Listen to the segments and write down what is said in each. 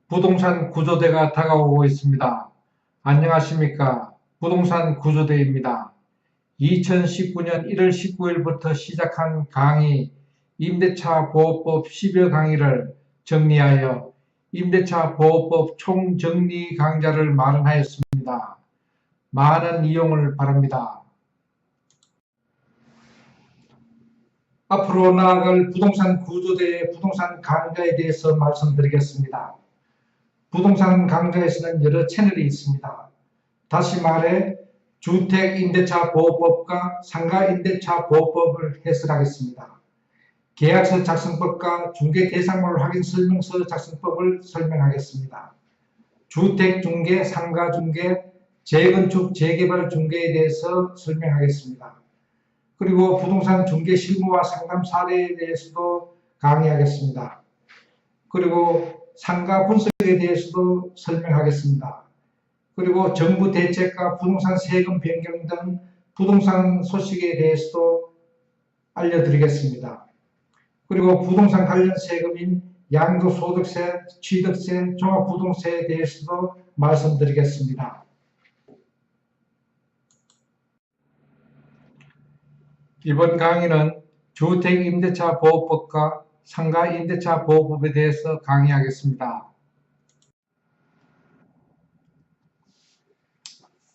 부동산 구조대가 다가오고 있습니다. 안녕하십니까. 부동산 구조대입니다. 2019년 1월 19일부터 시작한 강의 임대차 보호법 10여 강의를 정리하여 임대차 보호법 총정리 강좌를 마련하였습니다. 많은 이용을 바랍니다. 앞으로 나아갈 부동산 구조대의 부동산 강좌에 대해서 말씀드리겠습니다. 부동산 강좌에서는 여러 채널이 있습니다. 다시 말해 주택임대차보호법과 상가임대차보호법을 해설하겠습니다. 계약서 작성법과 중개대상물 확인설명서 작성법을 설명하겠습니다. 주택중개, 상가중개, 재건축, 재개발 중개에 대해서 설명하겠습니다. 그리고 부동산 중개 실무와 상담 사례에 대해서도 강의하겠습니다. 그리고 상가 분석에 대해서도 설명하겠습니다. 그리고 정부 대책과 부동산 세금 변경 등 부동산 소식에 대해서도 알려드리겠습니다. 그리고 부동산 관련 세금인 양도소득세, 취득세, 종합부동세에 대해서도 말씀드리겠습니다. 이번 강의는 주택임대차보호법과 상가임대차보호법에 대해서 강의하겠습니다.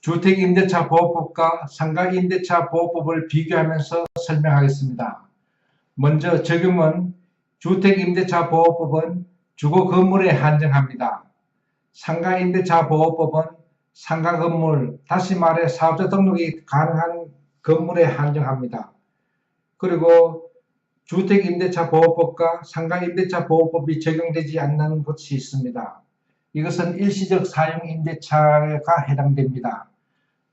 주택임대차보호법과 상가임대차보호법을 비교하면서 설명하겠습니다. 먼저 적용은 주택임대차보호법은 주거 건물에 한정합니다. 상가임대차보호법은 상가건물, 다시 말해 사업자 등록이 가능한 건물에 한정합니다. 그리고 주택임대차보호법과 상가임대차보호법이 적용되지 않는 곳이 있습니다. 이것은 일시적 사용임대차가 해당됩니다.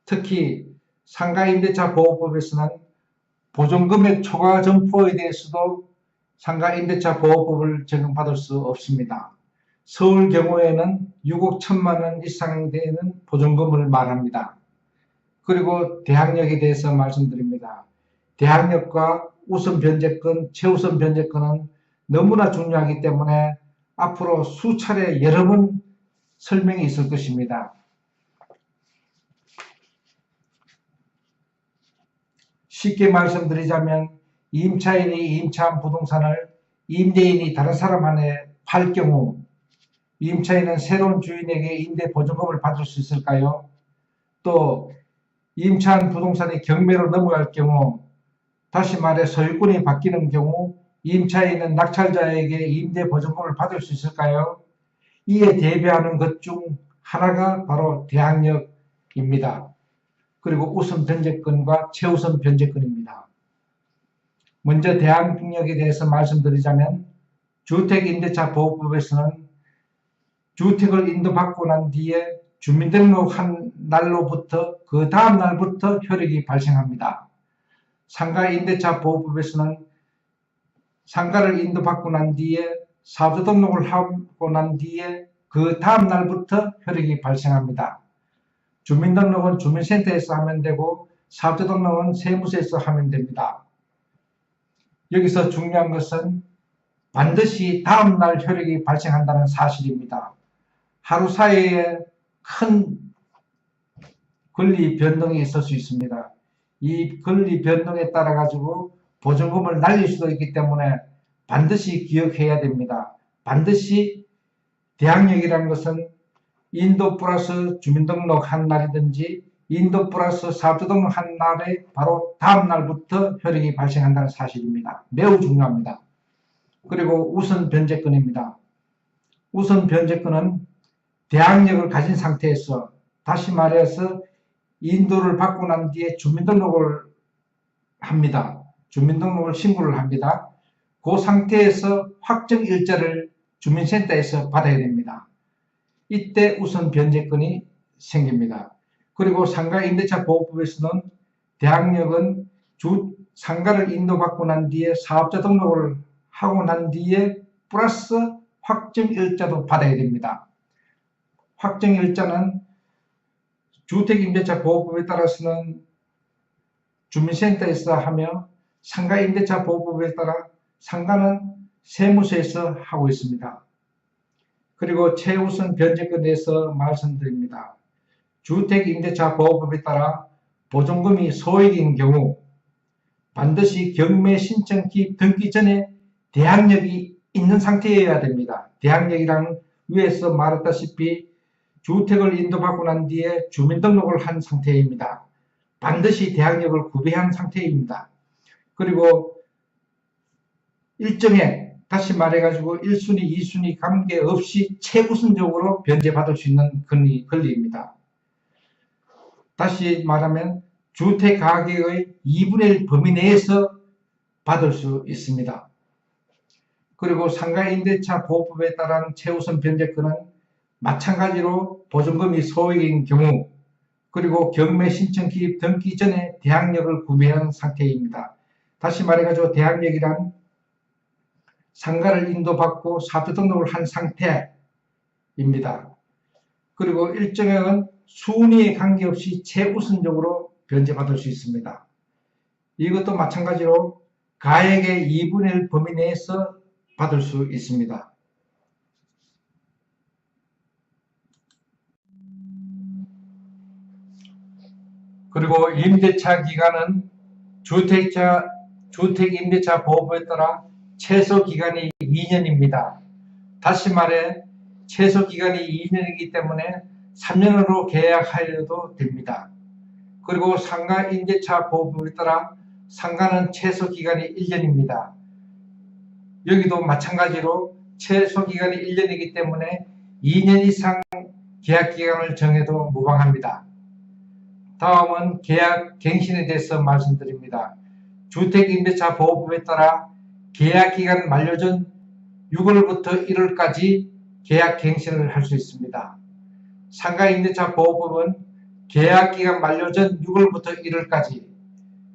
특히 상가임대차보호법에서는 보존금액 초과 점포에 대해서도 상가임대차보호법을 적용받을 수 없습니다. 서울 경우에는 6억 1천만 원 이상 되는 보존금을 말합니다. 그리고 대항력에 대해서 말씀드립니다. 대항력과 우선 변제권, 최우선 변제권은 너무나 중요하기 때문에 앞으로 수차례 여러 번 설명이 있을 것입니다. 쉽게 말씀드리자면 임차인이 임차한 부동산을 임대인이 다른 사람한테 팔 경우 임차인은 새로운 주인에게 임대 보증금을 받을 수 있을까요? 또 임차한 부동산이 경매로 넘어갈 경우, 다시 말해 소유권이 바뀌는 경우 임차인은 낙찰자에게 임대 보증금을 받을 수 있을까요? 이에 대비하는 것 중 하나가 바로 대항력입니다. 그리고 우선 변제권과 최우선 변제권입니다. 먼저 대항력에 대해서 말씀드리자면 주택임대차보호법에서는 주택을 인도받고 난 뒤에 주민등록한 날로부터 그 다음 날부터 효력이 발생합니다. 상가임대차보호법에서는 상가를 인도받고 난 뒤에 사업자 등록을 하고 난 뒤에 그 다음 날부터 효력이 발생합니다. 주민등록은 주민센터에서 하면 되고 사업자 등록은 세무서에서 하면 됩니다. 여기서 중요한 것은 반드시 다음 날 효력이 발생한다는 사실입니다. 하루 사이에 큰 권리 변동이 있을 수 있습니다. 이 권리 변동에 따라 가지고 보증금을 날릴 수도 있기 때문에 반드시 기억해야 됩니다. 반드시 대항력이라는 것은 인도 플러스 주민등록 한 날이든지 인도 플러스 사업자 등록 한 날에 바로 다음 날부터 효력이 발생한다는 사실입니다. 매우 중요합니다. 그리고 우선 변제권입니다. 우선 변제권은 대항력을 가진 상태에서, 다시 말해서 인도를 받고 난 뒤에 주민등록을 합니다. 주민등록을 신고를 합니다. 그 상태에서 확정일자를 주민센터에서 받아야 됩니다. 이때 우선 변제권이 생깁니다. 그리고 상가임대차보호법에서는 대항력은 상가를 인도받고 난 뒤에 사업자 등록을 하고 난 뒤에 플러스 확정일자도 받아야 됩니다. 확정일자는 주택임대차보호법에 따라서는 주민센터에서 하며 상가임대차보호법에 따라 상가는 세무서에서 하고 있습니다. 그리고 최우선 변제권에 대해서 말씀드립니다. 주택임대차보호법에 따라 보증금이 소액인 경우 반드시 경매 신청 기입 등기 전에 대항력이 있는 상태여야 됩니다. 대항력이란 위에서 말했다시피 주택을 인도받고 난 뒤에 주민등록을 한 상태입니다. 반드시 대항력을 구비한 상태입니다. 그리고 일정에 다시 말해가지고 1순위, 2순위 관계없이 최우선적으로 변제받을 수 있는 권리입니다. 다시 말하면 주택가격의 2분의 1 범위 내에서 받을 수 있습니다. 그리고 상가임대차 보호법에 따른 최우선 변제권은 마찬가지로 보증금이 소액인 경우 그리고 경매 신청 기입 등기 전에 대항력을 구매한 상태입니다. 다시 말해가지고 대항력이란 상가를 인도받고 사업자 등록을 한 상태입니다. 그리고 일정액은 순위에 관계없이 최우선적으로 변제받을 수 있습니다. 이것도 마찬가지로 가액의 2분의 1 범위 내에서 받을 수 있습니다. 그리고 임대차 기간은 주택임대차 보호법에 따라 최소 기간이 2년입니다. 다시 말해 최소 기간이 2년이기 때문에 3년으로 계약하여도 됩니다. 그리고 상가임대차 보호법에 따라 상가는 최소 기간이 1년입니다. 여기도 마찬가지로 최소 기간이 1년이기 때문에 2년 이상 계약 기간을 정해도 무방합니다. 다음은 계약 갱신에 대해서 말씀드립니다. 주택임대차 보호법에 따라 계약기간 만료 전 6월부터 1월까지 계약 갱신을 할 수 있습니다. 상가임대차 보호법은 계약기간 만료 전 6월부터 1월까지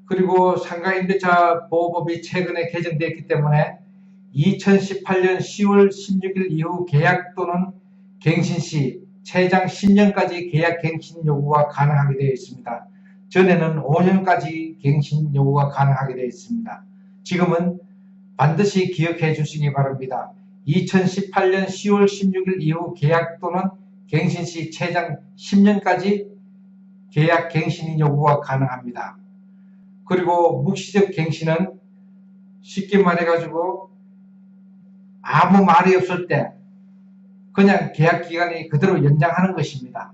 그리고 상가임대차 보호법이 최근에 개정되었기 때문에 2018년 10월 16일 이후 계약 또는 갱신 시 최장 10년까지 계약 갱신 요구가 가능하게 되어 있습니다. 전에는 5년까지 갱신 요구가 가능하게 되어 있습니다. 지금은 반드시 기억해 주시기 바랍니다. 2018년 10월 16일 이후 계약 또는 갱신 시 최장 10년까지 계약 갱신 요구가 가능합니다. 그리고 묵시적 갱신은 쉽게 말해가지고 아무 말이 없을 때 그냥 계약 기간이 그대로 연장하는 것입니다.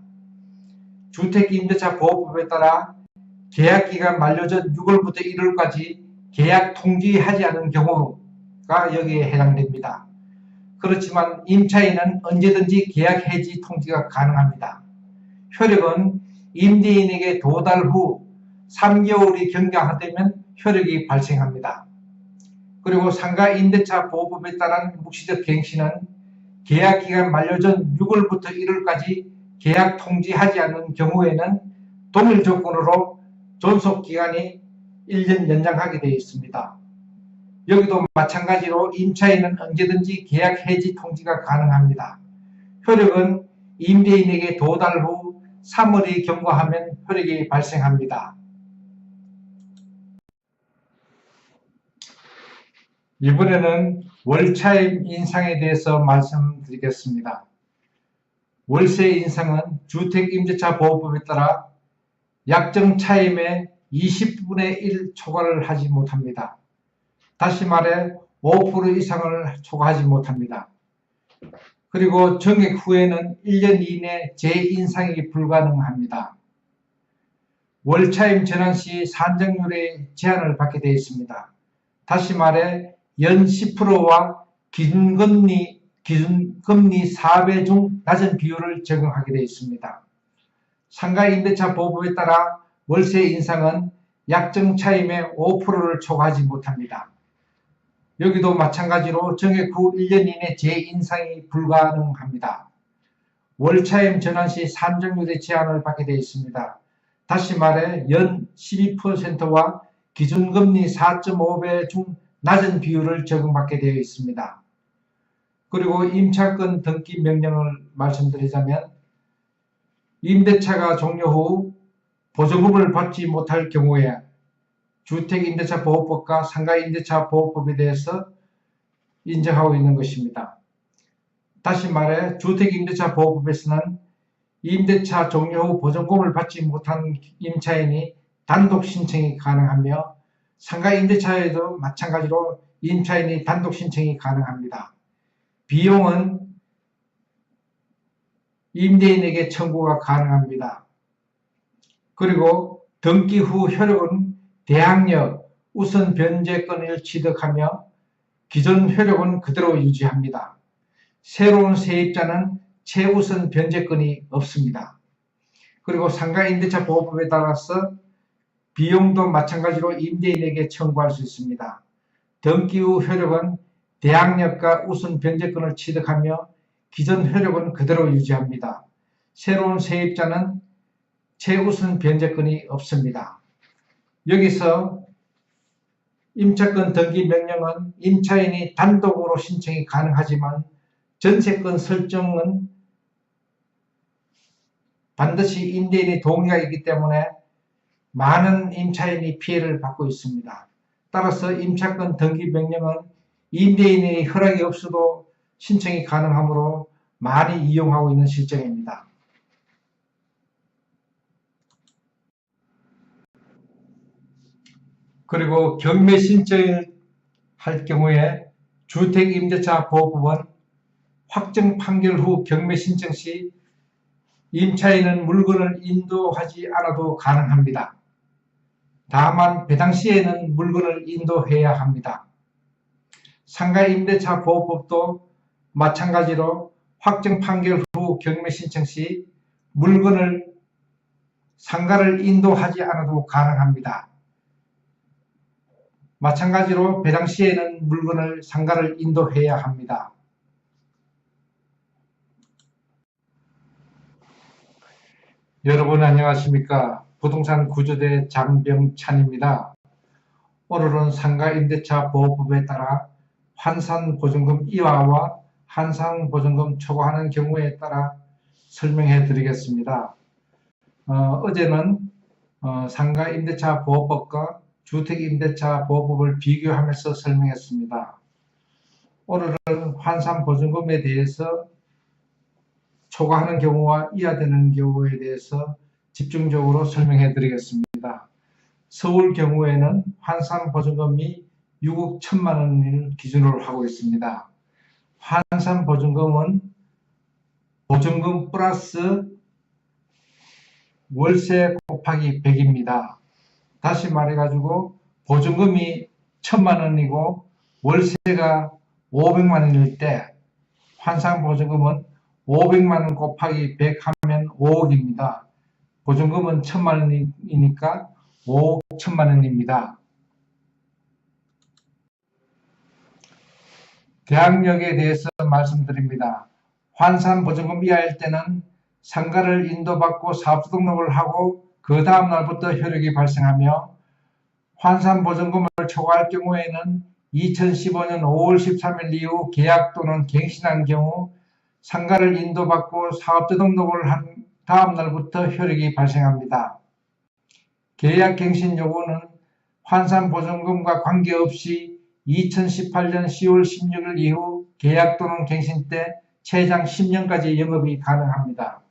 주택임대차 보호법에 따라 계약 기간 만료 전 6월부터 1월까지 계약 통지하지 않은 경우가 여기에 해당됩니다. 그렇지만 임차인은 언제든지 계약 해지 통지가 가능합니다. 효력은 임대인에게 도달 후 3개월이 경과되면 효력이 발생합니다. 그리고 상가임대차 보호법에 따른 묵시적 갱신은 계약기간 만료 전 6월부터 1월까지 계약 통지하지 않은 경우에는 동일 조건으로 존속기간이 1년 연장하게 되어 있습니다. 여기도 마찬가지로 임차인은 언제든지 계약 해지 통지가 가능합니다. 효력은 임대인에게 도달 후 3월이 경과하면 효력이 발생합니다. 이번에는 월차임 인상에 대해서 말씀드리겠습니다. 월세 인상은 주택임대차 보호법에 따라 약정 차임의 20분의 1 초과를 하지 못합니다. 다시 말해 5% 이상을 초과하지 못합니다. 그리고 정액 후에는 1년 이내 재인상이 불가능합니다. 월차임 전환 시 산정률의 제한을 받게 되어 있습니다. 다시 말해 연 10%와 기준금리 4배 중 낮은 비율을 적용하게 되어 있습니다. 상가임대차 보호법에 따라 월세 인상은 약정 차임의 5%를 초과하지 못합니다. 여기도 마찬가지로 정액 후 1년 이내 재인상이 불가능합니다. 월차임 전환 시 산정률의 제한을 받게 되어 있습니다. 다시 말해 연 12%와 기준금리 4.5배 중 낮은 비율을 적용받게 되어 있습니다. 그리고 임차권 등기 명령을 말씀드리자면 임대차가 종료 후 보증금을 받지 못할 경우에 주택임대차 보호법과 상가임대차 보호법에 대해서 인정하고 있는 것입니다. 다시 말해 주택임대차 보호법에서는 임대차 종료 후 보증금을 받지 못한 임차인이 단독 신청이 가능하며 상가 임대차에도 마찬가지로 임차인이 단독 신청이 가능합니다. 비용은 임대인에게 청구가 가능합니다. 그리고 등기 후 효력은 대항력 우선 변제권을 취득하며 기존 효력은 그대로 유지합니다. 새로운 세입자는 최우선 변제권이 없습니다. 그리고 상가 임대차 보호법에 따라서 비용도 마찬가지로 임대인에게 청구할 수 있습니다. 등기 후 효력은 대항력과 우선 변제권을 취득하며 기존 효력은 그대로 유지합니다. 새로운 세입자는 최우선 변제권이 없습니다. 여기서 임차권 등기 명령은 임차인이 단독으로 신청이 가능하지만 전세권 설정은 반드시 임대인의 동의가 있기 때문에 많은 임차인이 피해를 받고 있습니다. 따라서 임차권 등기 명령은 임대인의 허락이 없어도 신청이 가능하므로 많이 이용하고 있는 실정입니다. 그리고 경매 신청을 할 경우에 주택임대차 보호법은 확정 판결 후 경매 신청 시 임차인은 물건을 인도하지 않아도 가능합니다. 다만 배당 시에는 물건을 인도해야 합니다. 상가 임대차 보호법도 마찬가지로 확정 판결 후 경매 신청 시 물건을 상가를 인도하지 않아도 가능합니다. 마찬가지로 배당 시에는 물건을 상가를 인도해야 합니다. 여러분 안녕하십니까? 부동산 구조대 장병찬입니다. 오늘은 상가 임대차 보호법에 따라 환산보증금 이하와 환산보증금 초과하는 경우에 따라 설명해 드리겠습니다. 어제는 상가 임대차 보호법과 주택임대차 보호법을 비교하면서 설명했습니다. 오늘은 환산보증금에 대해서 초과하는 경우와 이하되는 경우에 대해서 집중적으로 설명해 드리겠습니다. 서울 경우에는 환산보증금이 6억 1천만 원을 기준으로 하고 있습니다. 환산보증금은 보증금 플러스 월세 곱하기 100입니다. 다시 말해가지고 보증금이 1천만 원이고 월세가 500만 원일 때 환산보증금은 500만 원 곱하기 100 하면 5억입니다. 보증금은 1천만 원이니까 5억 1천만 원입니다. 대항력에 대해서 말씀드립니다. 환산보증금 이하일 때는 상가를 인도받고 사업자 등록을 하고 그 다음 날부터 효력이 발생하며 환산보증금을 초과할 경우에는 2015년 5월 13일 이후 계약 또는 갱신한 경우 상가를 인도받고 사업자 등록을 한 다음 날부터 효력이 발생합니다. 계약갱신 요구는 환산보증금과 관계없이 2018년 10월 16일 이후 계약 또는 갱신 때 최장 10년까지 영업이 가능합니다.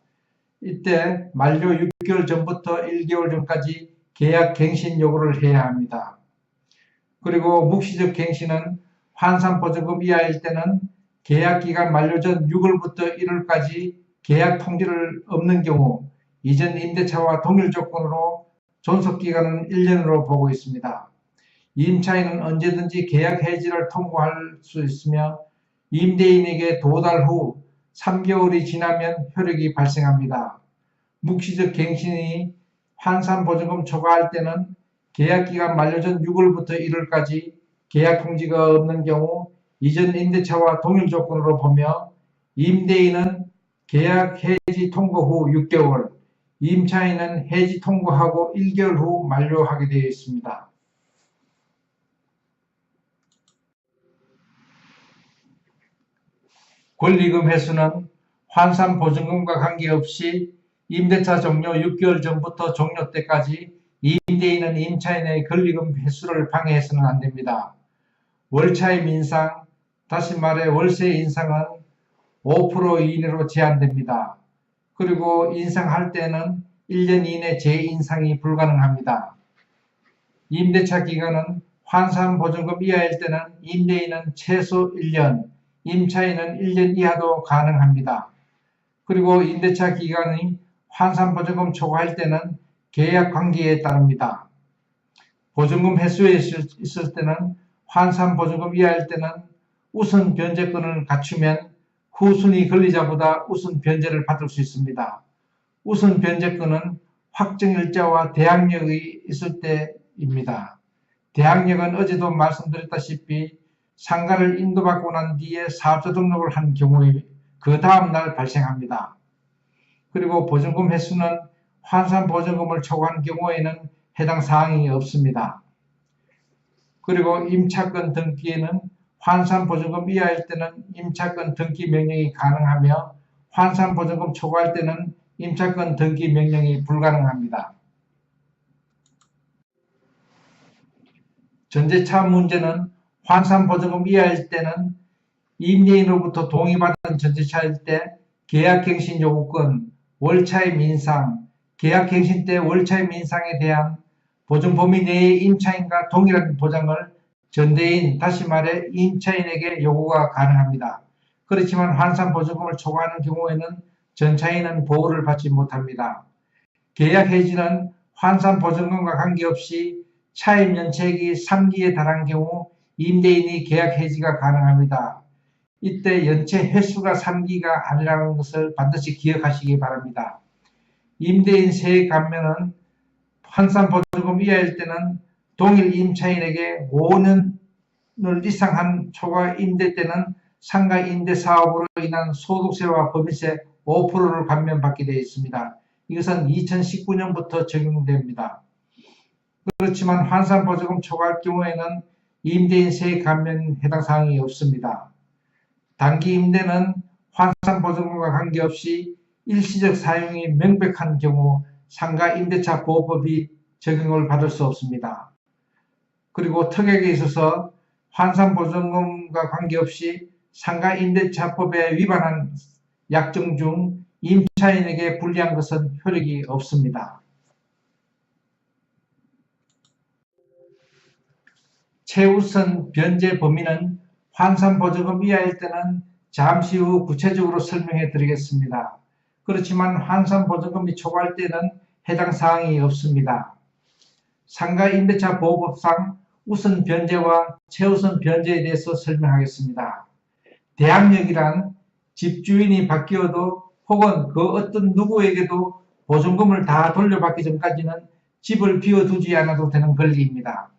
이때 만료 6개월 전부터 1개월 전까지 계약 갱신 요구를 해야 합니다. 그리고 묵시적 갱신은 환산보증금 이하일 때는 계약기간 만료 전 6월부터 1월까지 계약 통지를 없는 경우 이전 임대차와 동일 조건으로 존속기간은 1년으로 보고 있습니다. 임차인은 언제든지 계약 해지를 통보할 수 있으며 임대인에게 도달 후 3개월이 지나면 효력이 발생합니다. 묵시적 갱신이 환산보증금 초과할 때는 계약기간 만료 전 6월부터 1월까지 계약 통지가 없는 경우 이전 임대차와 동일 조건으로 보며 임대인은 계약 해지 통고 후 6개월, 임차인은 해지 통고하고 1개월 후 만료하게 되어 있습니다. 권리금 회수는 환산보증금과 관계없이 임대차 종료 6개월 전부터 종료 때까지 임대인은 임차인의 권리금 회수를 방해해서는 안됩니다. 월차임 인상, 다시 말해 월세 인상은 5% 이내로 제한됩니다. 그리고 인상할 때는 1년 이내 재인상이 불가능합니다. 임대차 기간은 환산보증금 이하일 때는 임대인은 최소 1년, 임차인은 1년 이하도 가능합니다. 그리고 임대차 기간이 환산보증금 초과할 때는 계약 관계에 따릅니다. 보증금 횟수에 있을 때는 환산보증금 이하일 때는 우선 변제권을 갖추면 후순위 권리자보다 우선 변제를 받을 수 있습니다. 우선 변제권은 확정일자와 대항력이 있을 때입니다. 대항력은 어제도 말씀드렸다시피 상가를 인도받고 난 뒤에 사업자 등록을 한 경우에 그 다음날 발생합니다. 그리고 보증금 횟수는 환산보증금을 초과한 경우에는 해당 사항이 없습니다. 그리고 임차권 등기에는 환산보증금 이하일 때는 임차권 등기 명령이 가능하며 환산보증금 초과할 때는 임차권 등기 명령이 불가능합니다. 전재차 문제는 환산보증금 이하일 때는 임대인으로부터 동의받은 전재차일 때 계약갱신 요구권, 월차의 민상, 계약갱신 때 월차의 민상에 대한 보증 범위 내의 임차인과 동일한 보장을 전대인, 다시 말해 임차인에게 요구가 가능합니다. 그렇지만 환산보증금을 초과하는 경우에는 전차인은 보호를 받지 못합니다. 계약 해지는 환산보증금과 관계없이 차입 연체액이 3기에 달한 경우 임대인이 계약 해지가 가능합니다. 이때 연체 횟수가 3기가 아니라는 것을 반드시 기억하시기 바랍니다. 임대인 세액 감면은 환산보증금 이하일 때는 동일 임차인에게 5년을 이상 한 초과 임대 때는 상가 임대 사업으로 인한 소득세와 법인세 5%를 감면받게 되어 있습니다. 이것은 2019년부터 적용됩니다. 그렇지만 환산보증금 초과할 경우에는 임대인 세액 감면 해당 사항이 없습니다. 단기 임대는 환산보증금과 관계없이 일시적 사용이 명백한 경우 상가 임대차 보호법이 적용을 받을 수 없습니다. 그리고 특약에 있어서 환산보증금과 관계없이 상가 임대차법에 위반한 약정 중 임차인에게 불리한 것은 효력이 없습니다. 최우선 변제 범위는 환산보증금 이하일 때는 잠시 후 구체적으로 설명해 드리겠습니다. 그렇지만 환산보증금이 초과할 때는 해당 사항이 없습니다. 상가 임대차 보호법상 우선 변제와 최우선 변제에 대해서 설명하겠습니다. 대항력이란 집주인이 바뀌어도 혹은 그 어떤 누구에게도 보증금을 다 돌려받기 전까지는 집을 비워두지 않아도 되는 권리입니다.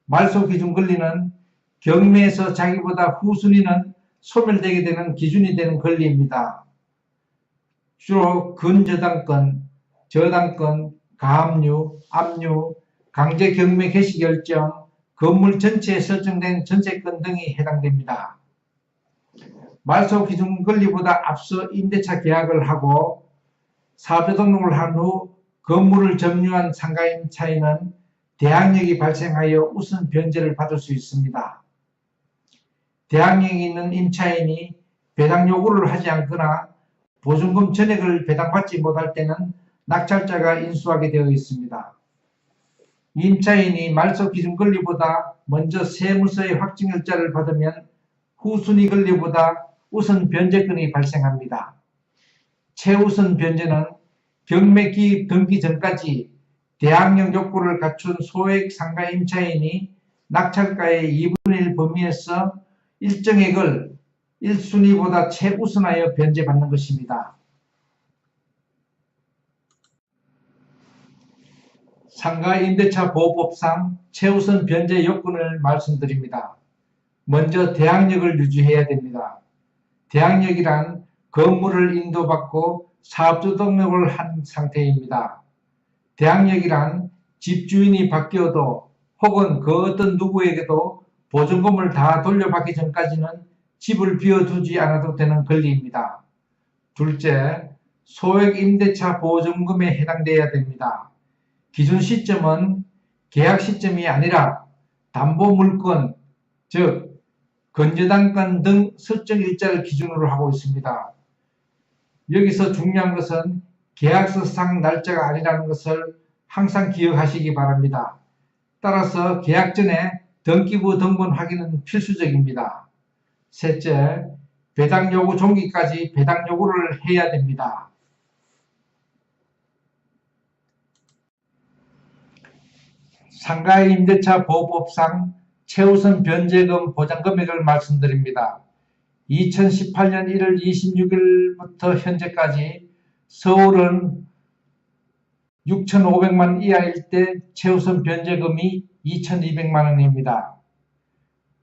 말소기준 권리는 경매에서 자기보다 후순위는 소멸되게 되는 기준이 되는 권리입니다. 주로 근저당권, 저당권, 가압류, 압류, 강제 경매 개시 결정, 건물 전체에 설정된 전세권 등이 해당됩니다. 말소 기준 권리보다 앞서 임대차 계약을 하고 사업자 등록을 한 후 건물을 점유한 상가 임차인은 대항력이 발생하여 우선 변제를 받을 수 있습니다. 대항력이 있는 임차인이 배당 요구를 하지 않거나 보증금 전액을 배당받지 못할 때는 낙찰자가 인수하게 되어 있습니다. 임차인이 말소 기준 권리보다 먼저 세무서의 확정일자를 받으면 후순위 권리보다 우선 변제권이 발생합니다. 최우선 변제는 경매 기입 등기 전까지 대항력 욕구를 갖춘 소액 상가 임차인이 낙찰가의 2분의 1 범위에서 일정액을 1순위보다 최우선하여 변제받는 것입니다. 상가 임대차 보호법상 최우선 변제 요건을 말씀드립니다. 먼저 대항력을 유지해야 됩니다. 대항력이란 건물을 인도받고 사업주 등록을 한 상태입니다. 대항력이란 집주인이 바뀌어도 혹은 그 어떤 누구에게도 보증금을 다 돌려받기 전까지는 집을 비워두지 않아도 되는 권리입니다. 둘째, 소액 임대차 보증금에 해당되어야 됩니다. 기준 시점은 계약 시점이 아니라 담보물권, 즉 근저당권 등 설정 일자를 기준으로 하고 있습니다. 여기서 중요한 것은 계약서상 날짜가 아니라는 것을 항상 기억하시기 바랍니다. 따라서 계약 전에 등기부 등본 확인은 필수적입니다. 셋째, 배당 요구 종기까지 배당 요구를 해야 됩니다. 상가의 임대차 보호법상 최우선 변제금 보장금액을 말씀드립니다. 2018년 1월 26일부터 현재까지 서울은 6,500만 이하일 때 최우선 변제금이 2,200만 원입니다.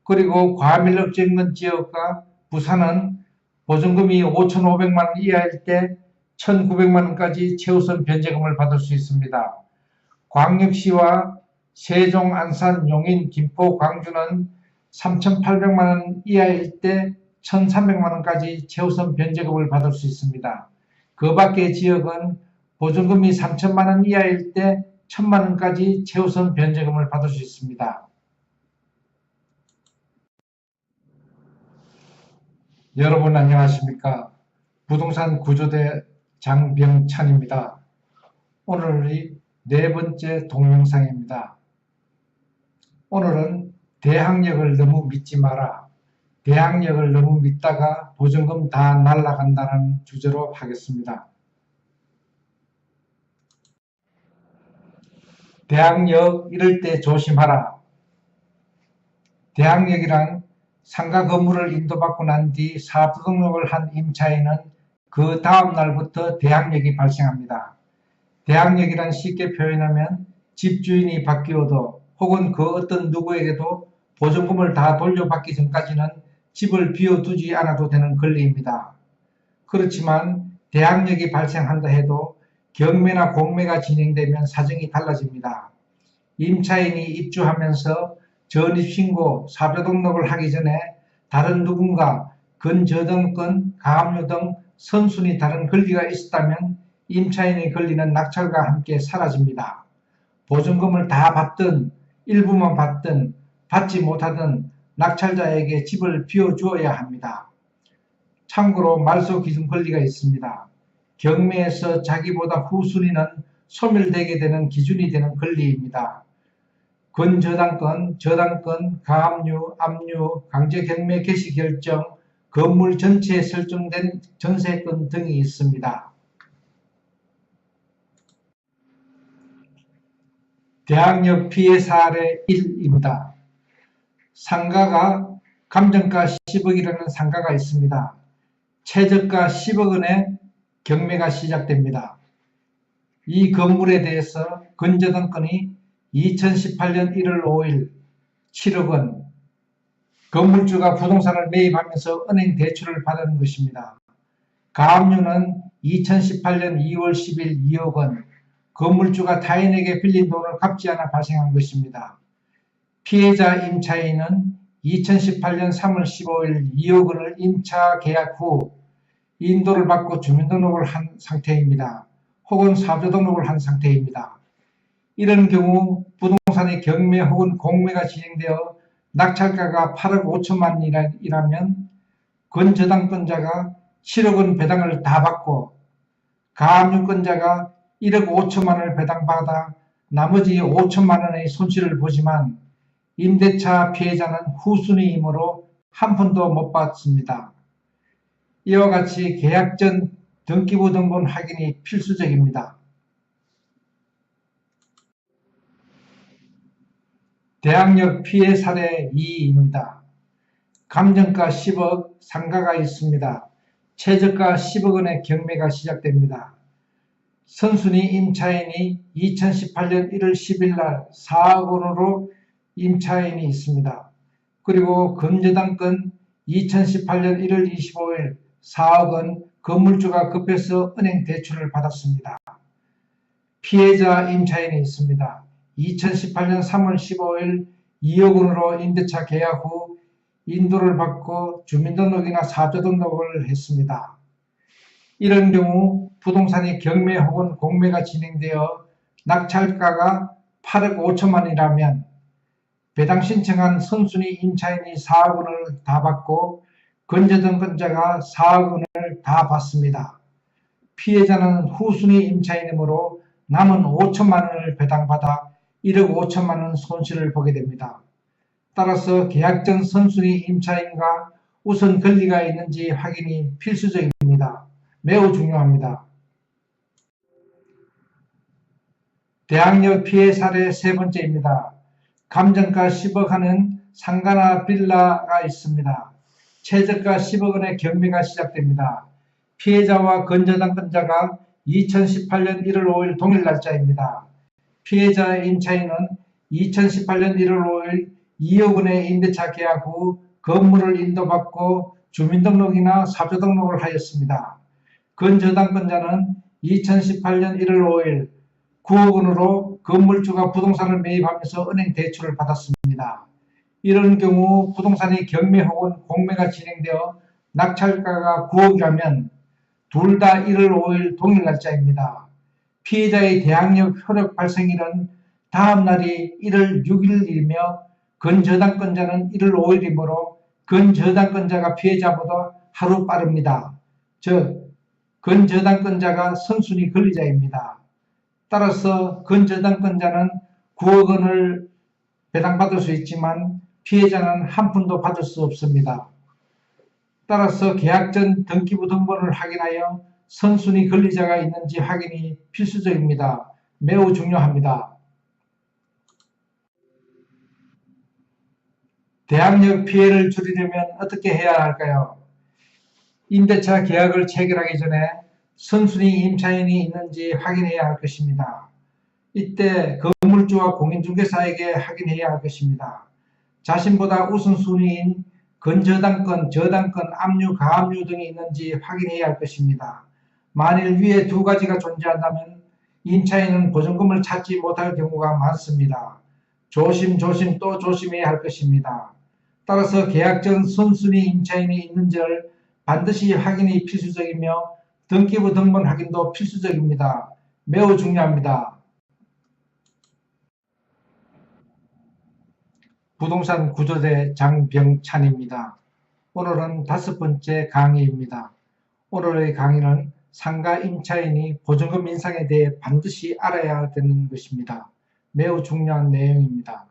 그리고 과밀업적인 지역과 부산은 보증금이 5,500만 원 이하일 때 1,900만 원까지 최우선 변제금을 받을 수 있습니다. 광역시와 세종, 안산, 용인, 김포, 광주는 3,800만 원 이하일 때 1,300만 원까지 최우선 변제금을 받을 수 있습니다. 그 밖의 지역은 보증금이 3천만 원 이하일 때 1,000만 원까지 최우선 변제금을 받을 수 있습니다. 여러분 안녕하십니까? 부동산 구조대 장병찬입니다. 오늘이 네 번째 동영상입니다. 오늘은 대항력을 너무 믿지 마라. 대항력을 너무 믿다가 보증금 다 날라간다는 주제로 하겠습니다. 대항력 이럴 때 조심하라. 대항력이란 상가 건물을 인도받고 난 뒤 사업소 등록을 한 임차인은 그 다음 날부터 대항력이 발생합니다. 대항력이란 쉽게 표현하면 집주인이 바뀌어도 혹은 그 어떤 누구에게도 보증금을 다 돌려받기 전까지는 집을 비워두지 않아도 되는 권리입니다. 그렇지만 대항력이 발생한다 해도 경매나 공매가 진행되면 사정이 달라집니다. 임차인이 입주하면서 전입신고, 사표등록을 하기 전에 다른 누군가 근저당권, 가압류 등 선순위 다른 권리가 있었다면 임차인의 권리는 낙찰과 함께 사라집니다. 보증금을 다 받든 일부만 받든 받지 못하든 낙찰자에게 집을 비워주어야 합니다. 참고로 말소 기준 권리가 있습니다. 경매에서 자기보다 후순위는 소멸되게 되는 기준이 되는 권리입니다. 근저당권, 저당권, 가압류, 압류, 강제경매 개시 결정, 건물 전체에 설정된 전세권 등이 있습니다. 대항력 피해 사례 1입니다. 상가가 감정가 10억이라는 상가가 있습니다. 최저가 10억 원에 경매가 시작됩니다. 이 건물에 대해서 근저당권이 2018년 1월 5일 7억 원, 건물주가 부동산을 매입하면서 은행 대출을 받은 것입니다. 가압류는 2018년 2월 10일 2억 원, 건물주가 타인에게 빌린 돈을 갚지 않아 발생한 것입니다. 피해자 임차인은 2018년 3월 15일 2억 원을 임차 계약 후 인도를 받고 주민등록을 한 상태입니다. 혹은 사업자등록을 한 상태입니다. 이런 경우 부동산의 경매 혹은 공매가 진행되어 낙찰가가 8억 5천만 원이라면 근저당권자가 7억 원 배당을 다 받고 가압류권자가 1억 5천만 원을 배당받아 나머지 5천만 원의 손실을 보지만 임대차 피해자는 후순위이므로 한 푼도 못 받습니다. 이와 같이 계약 전 등기부 등본 확인이 필수적입니다. 대항력 피해 사례 2입니다. 감정가 10억 상가가 있습니다. 최저가 10억 원의 경매가 시작됩니다. 선순위 임차인이 2018년 1월 10일 날 4억 원으로 임차인이 있습니다. 그리고 근저당권 2018년 1월 25일 4억 원 건물주가 급해서 은행 대출을 받았습니다. 피해자 임차인이 있습니다. 2018년 3월 15일 2억 원으로 임대차 계약 후 인도를 받고 주민등록이나 사업자등록을 했습니다. 이런 경우 부동산이 경매 혹은 공매가 진행되어 낙찰가가 8억 5천만 원이라면 배당 신청한 선순위 임차인이 4억 원을 다 받고 건저당권자가 4억 원을 다 받습니다. 피해자는 후순위 임차인이므로 남은 5천만 원을 배당받아 1억 5천만 원 손실을 보게 됩니다. 따라서 계약 전 선순위 임차인과 우선 권리가 있는지 확인이 필수적입니다. 매우 중요합니다. 대항력 피해 사례 세 번째입니다. 감정가 10억 하는 상가나 빌라가 있습니다. 최저가 10억 원의 경매가 시작됩니다. 피해자와 건저당권자가 2018년 1월 5일 동일 날짜입니다. 피해자의 임차인은 2018년 1월 5일 2억 원의 임대차 계약 후 건물을 인도받고 주민등록이나 사조등록을 하였습니다. 건저당권자는 2018년 1월 5일 9억 원으로 건물주가 부동산을 매입하면서 은행 대출을 받았습니다. 이런 경우 부동산이 경매 혹은 공매가 진행되어 낙찰가가 9억이라면 둘 다 1월 5일 동일 날짜입니다. 피해자의 대항력 효력 발생일은 다음 날이 1월 6일이며 건저당권자는 1월 5일이므로 건저당권자가 피해자보다 하루 빠릅니다. 즉 건저당권자가 선순위 권리자입니다. 따라서 건저당권자는 9억 원을 배당받을 수 있지만 피해자는 한 푼도 받을 수 없습니다. 따라서 계약 전 등기부 등본을 확인하여 선순위 권리자가 있는지 확인이 필수적입니다. 매우 중요합니다. 대항력 피해를 줄이려면 어떻게 해야 할까요? 임대차 계약을 체결하기 전에 선순위 임차인이 있는지 확인해야 할 것입니다. 이때 건물주와 공인중개사에게 확인해야 할 것입니다. 자신보다 우선순위인 건저당권, 저당권, 압류, 가압류 등이 있는지 확인해야 할 것입니다. 만일 위에 두 가지가 존재한다면 임차인은 보증금을 찾지 못할 경우가 많습니다. 조심조심 또 조심해야 할 것입니다. 따라서 계약 전 선순위 임차인이 있는지를 반드시 확인이 필수적이며 등기부 등본 확인도 필수적입니다. 매우 중요합니다. 부동산 구조대 장병찬입니다. 오늘은 5번째 강의입니다. 오늘의 강의는 상가 임차인이 보증금 인상에 대해 반드시 알아야 되는 것입니다. 매우 중요한 내용입니다.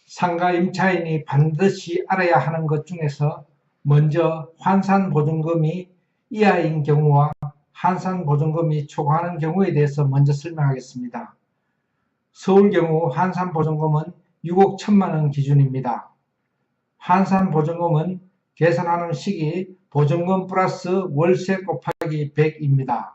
상가 임차인이 반드시 알아야 하는 것 중에서 먼저 환산보증금이 이하인 경우와 환산보증금이 초과하는 경우에 대해서 먼저 설명하겠습니다. 서울 경우 환산보증금은 6억 1천만 원 기준입니다. 환산보증금은 계산하는 식이 보증금 플러스 월세 곱하기 100입니다.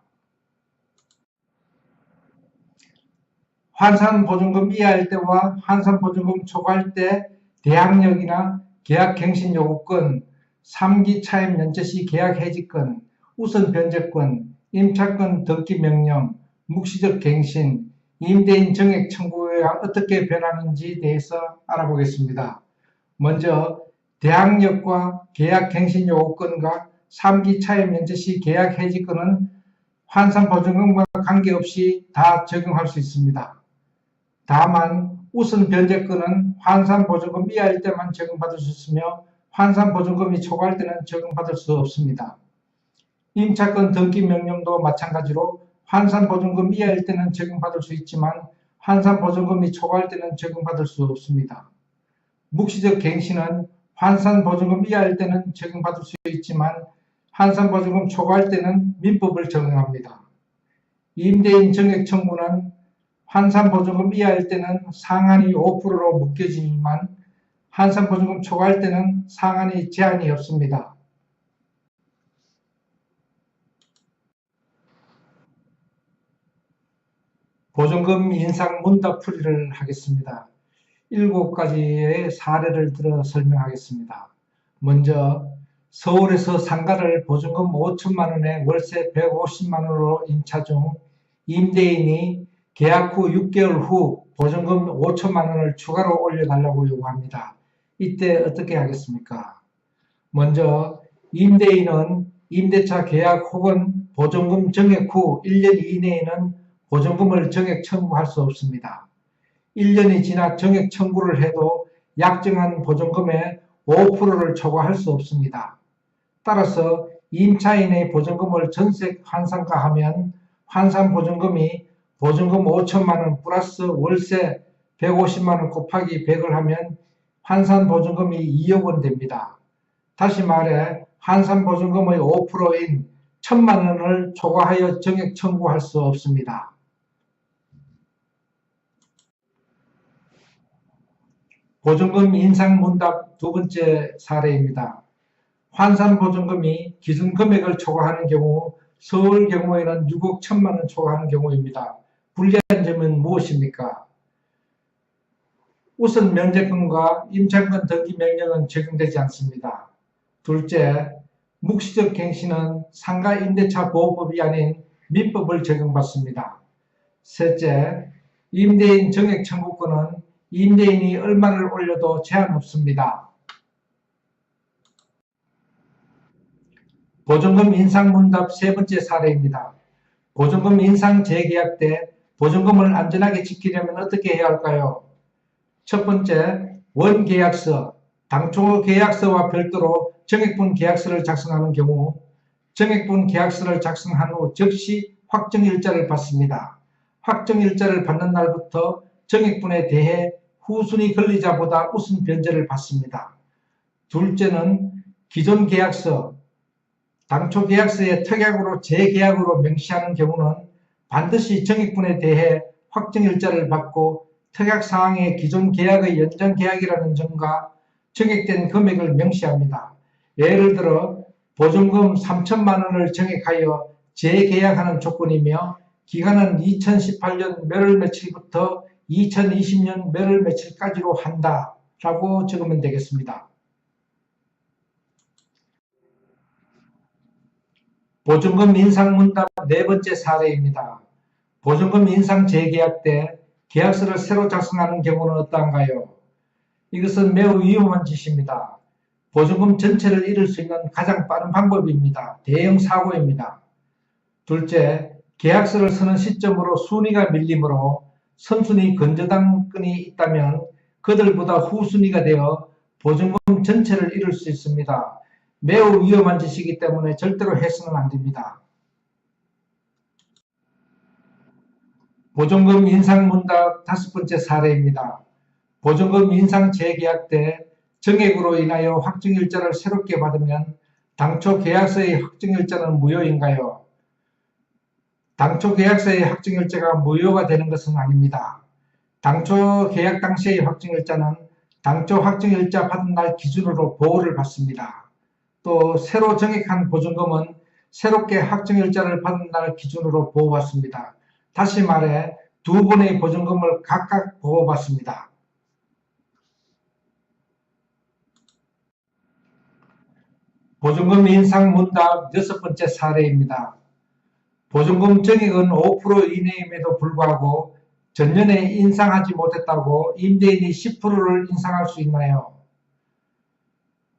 환산보증금 이하일 때와 환산보증금 초과할 때 대항력이나 계약갱신요구권, 3기 차임 면제시 계약해지권, 우선변제권, 임차권 등기명령, 묵시적 갱신, 임대인 정액 청구가 어떻게 변하는지에 대해서 알아보겠습니다. 먼저 대항력과 계약갱신요구권과 3기 차임 면제시 계약해지권은 환산보증금과 관계없이 다 적용할 수 있습니다. 다만 우선변제권은 환산보증금 이하일 때만 적용받을 수 있으며 환산보증금이 초과할 때는 적용받을 수 없습니다. 임차권 등기명령도 마찬가지로 환산보증금 이하일 때는 적용받을 수 있지만 환산보증금이 초과할 때는 적용받을 수 없습니다. 묵시적 갱신은 환산보증금 이하일 때는 적용받을 수 있지만 환산보증금 초과할 때는 민법을 적용합니다. 임대인 정액 청구는 환산보증금 이하일 때는 상한이 5%로 묶여지지만 환산보증금 초과할 때는 상한이 제한이 없습니다. 보증금 인상 문답풀이를 하겠습니다. 7가지의 사례를 들어 설명하겠습니다. 먼저 서울에서 상가를 보증금 5천만 원에 월세 150만 원으로 임차 중 임대인이 계약 후 6개월 후 보증금 5천만 원을 추가로 올려달라고 요구합니다. 이때 어떻게 하겠습니까? 먼저 임대인은 임대차 계약 혹은 보증금 정액 후 1년 이내에는 보증금을 정액 청구할 수 없습니다. 1년이 지나 정액 청구를 해도 약정한 보증금의 5%를 초과할 수 없습니다. 따라서 임차인의 보증금을 전세 환산가하면 환산보증금이 보증금 5천만원 플러스 월세 150만원 곱하기 100을 하면 환산보증금이 2억원 됩니다. 다시 말해 환산보증금의 5%인 1,000만원을 초과하여 정액 청구할 수 없습니다. 보증금 인상 문답 두 번째 사례입니다. 환산보증금이 기준금액을 초과하는 경우 서울 경우에는 6억 1천만원 초과하는 경우입니다. 불리한 점은 무엇입니까? 우선 면제권과 임차권 등기 명령은 적용되지 않습니다. 둘째, 묵시적 갱신은 상가 임대차 보호법이 아닌 민법을 적용받습니다. 셋째, 임대인 정액 청구권은 임대인이 얼마를 올려도 제한 없습니다. 보증금 인상 문답 세 번째 사례입니다. 보증금 인상 재계약 때 보증금을 안전하게 지키려면 어떻게 해야 할까요? 첫 번째, 원계약서, 당초 계약서와 별도로 정액분 계약서를 작성하는 경우 정액분 계약서를 작성한 후 즉시 확정일자를 받습니다. 확정일자를 받는 날부터 정액분에 대해 후순위 권리자보다 우선 변제를 받습니다. 둘째는 기존 계약서, 당초 계약서에 특약으로 재계약으로 명시하는 경우는 반드시 정액분에 대해 확정일자를 받고 특약사항에 기존 계약의 연장 계약이라는 점과 정액된 금액을 명시합니다. 예를 들어 보증금 3천만원을 정액하여 재계약하는 조건이며 기간은 2018년 몇월 며칠부터 2020년 몇월 며칠까지로 한다 라고 적으면 되겠습니다. 보증금 인상 문답 네 번째 사례입니다. 보증금 인상 재계약 때 계약서를 새로 작성하는 경우는 어떠한가요? 이것은 매우 위험한 짓입니다. 보증금 전체를 잃을 수 있는 가장 빠른 방법입니다. 대형 사고입니다. 둘째, 계약서를 쓰는 시점으로 순위가 밀리므로 선순위 건저당권이 있다면 그들보다 후순위가 되어 보증금 전체를 잃을 수 있습니다. 매우 위험한 짓이기 때문에 절대로 해서는 안 됩니다. 보증금 인상 문답 다섯 번째 사례입니다. 보증금 인상 재계약 때 정액으로 인하여 확정일자를 새롭게 받으면 당초 계약서의 확정일자는 무효인가요? 당초 계약서의 확정일자가 무효가 되는 것은 아닙니다. 당초 계약 당시의 확정일자는 당초 확정일자 받은 날 기준으로 보호를 받습니다. 또 새로 정액한 보증금은 새롭게 확정일자를 받은 날 기준으로 보호받습니다. 다시 말해 두 번의 보증금을 각각 보호받습니다. 보증금 인상 문답 여섯 번째 사례입니다. 보증금 정액은 5% 이내임에도 불구하고 전년에 인상하지 못했다고 임대인이 10%를 인상할 수 있나요?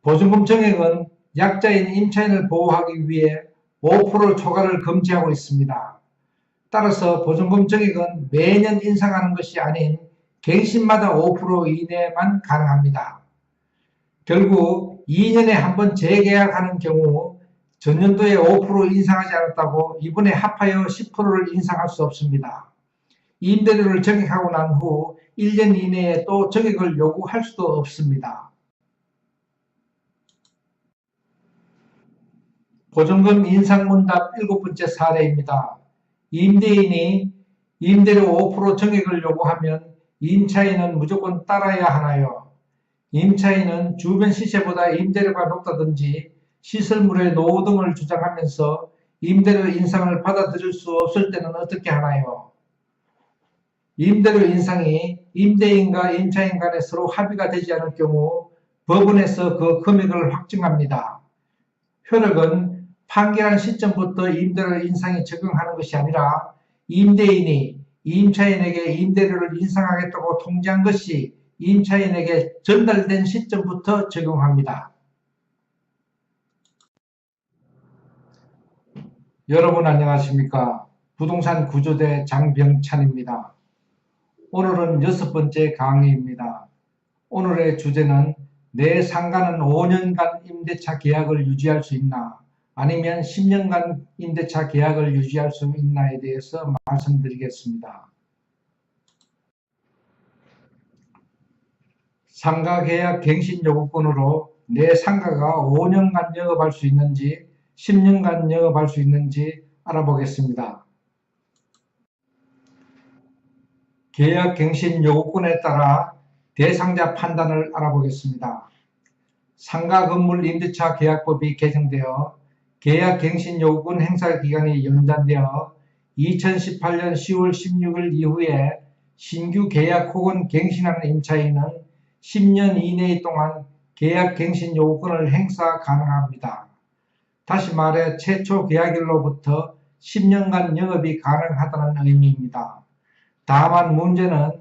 보증금 정액은 약자인 임차인을 보호하기 위해 5% 초과를 금지하고 있습니다. 따라서 보증금 정액은 매년 인상하는 것이 아닌 갱신마다 5% 이내만 가능합니다. 결국 2년에 한 번 재계약하는 경우 전년도에 5% 인상하지 않았다고 이번에 합하여 10%를 인상할 수 없습니다. 임대료를 정액하고 난 후 1년 이내에 또 정액을 요구할 수도 없습니다. 보증금 인상 문답 일곱 번째 사례입니다. 임대인이 임대료 5% 정액을 요구하면 임차인은 무조건 따라야 하나요? 임차인은 주변 시세보다 임대료가 높다든지 시설물의 노후 등을 주장하면서 임대료 인상을 받아들일 수 없을 때는 어떻게 하나요? 임대료 인상이 임대인과 임차인 간에 서로 합의가 되지 않을 경우 법원에서 그 금액을 확정합니다. 효력은 판결한 시점부터 임대료 인상이 적용하는 것이 아니라 임대인이 임차인에게 임대료를 인상하겠다고 통지한 것이 임차인에게 전달된 시점부터 적용합니다. 여러분 안녕하십니까? 부동산 구조대 장병찬입니다. 오늘은 6번째 강의입니다. 오늘의 주제는 내 상가는 5년간 임대차 계약을 유지할 수 있나 아니면 10년간 임대차 계약을 유지할 수 있나에 대해서 말씀드리겠습니다. 상가계약 갱신 요구권으로 내 상가가 5년간 영업할 수 있는지 10년간 영업할 수 있는지 알아보겠습니다. 계약 갱신 요구권에 따라 대상자 판단을 알아보겠습니다. 상가 건물 임대차 계약법이 개정되어 계약 갱신 요구권 행사 기간이 연장되어 2018년 10월 16일 이후에 신규 계약 혹은 갱신하는 임차인은 10년 이내 동안 계약 갱신 요구권을 행사 가능합니다. 다시 말해 최초 계약일로부터 10년간 영업이 가능하다는 의미입니다. 다만 문제는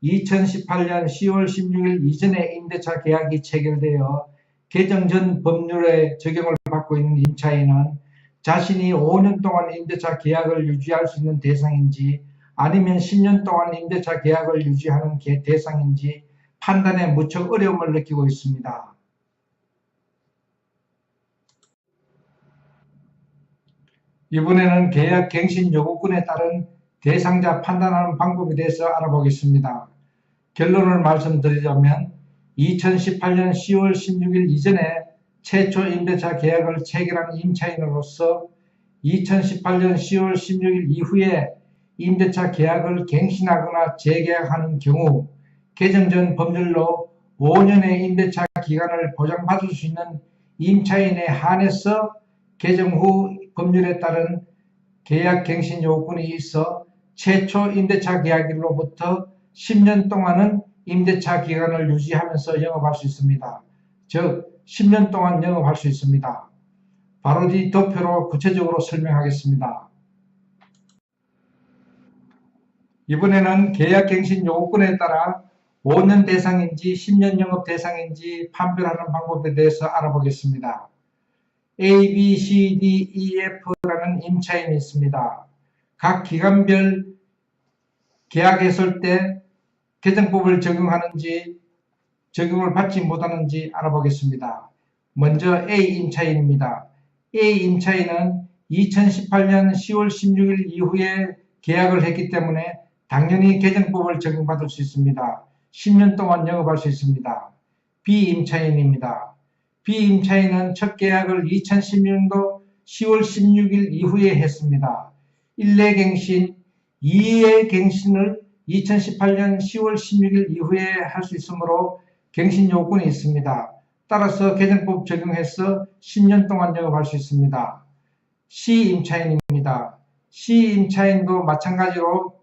2018년 10월 16일 이전에 임대차 계약이 체결되어 개정 전 법률에 적용을 받고 있는 임차인은 자신이 5년 동안 임대차 계약을 유지할 수 있는 대상인지 아니면 10년 동안 임대차 계약을 유지하는 대상인지 판단에 무척 어려움을 느끼고 있습니다. 이번에는 계약 갱신 요구권에 따른 대상자 판단하는 방법에 대해서 알아보겠습니다. 결론을 말씀드리자면 2018년 10월 16일 이전에 최초 임대차 계약을 체결한 임차인으로서 2018년 10월 16일 이후에 임대차 계약을 갱신하거나 재계약하는 경우 개정 전 법률로 5년의 임대차 기간을 보장받을 수 있는 임차인에 한해서 개정 후 법률에 따른 계약 갱신 요건이 있어 최초 임대차 계약일로부터 10년 동안은 임대차 기간을 유지하면서 영업할 수 있습니다. 즉 10년 동안 영업할 수 있습니다. 바로 뒤 도표로 구체적으로 설명하겠습니다. 이번에는 계약갱신 요구권에 따라 5년 대상인지 10년 영업 대상인지 판별하는 방법에 대해서 알아보겠습니다. A, B, C, D, E, F라는 임차인이 있습니다. 각 기간별 계약했을 때 개정법을 적용하는지 적용을 받지 못하는지 알아보겠습니다. 먼저 A 임차인입니다. A 임차인은 2018년 10월 16일 이후에 계약을 했기 때문에 당연히 개정법을 적용받을 수 있습니다. 10년 동안 영업할 수 있습니다. B 임차인입니다. B 임차인은 첫 계약을 2016년도 10월 16일 이후에 했습니다. 1례 갱신, 2회 갱신을 2018년 10월 16일 이후에 할 수 있으므로 갱신 요건이 있습니다. 따라서 개정법 적용해서 10년 동안 영업할 수 있습니다. C 임차인입니다. C 임차인도 마찬가지로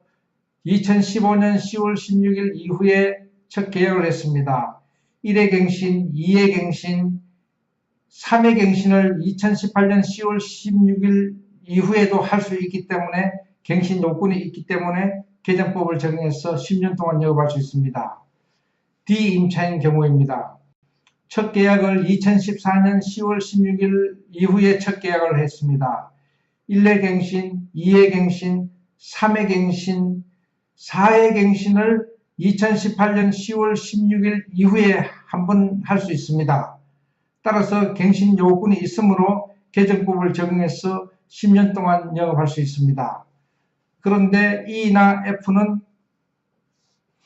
2015년 10월 16일 이후에 첫 계약을 했습니다. 1회 갱신, 2회 갱신, 3회 갱신을 2018년 10월 16일 이후에도 할 수 있기 때문에 갱신 요건이 있기 때문에 개정법을 적용해서 10년 동안 영업할 수 있습니다. D 임차인 경우입니다. 첫 계약을 2014년 10월 16일 이후에 첫 계약을 했습니다. 1회 갱신, 2회 갱신, 3회 갱신, 4회 갱신을 2018년 10월 16일 이후에 한 번 할 수 있습니다. 따라서 갱신 요건이 있으므로 개정법을 적용해서 10년 동안 영업할 수 있습니다. 그런데 E나 F는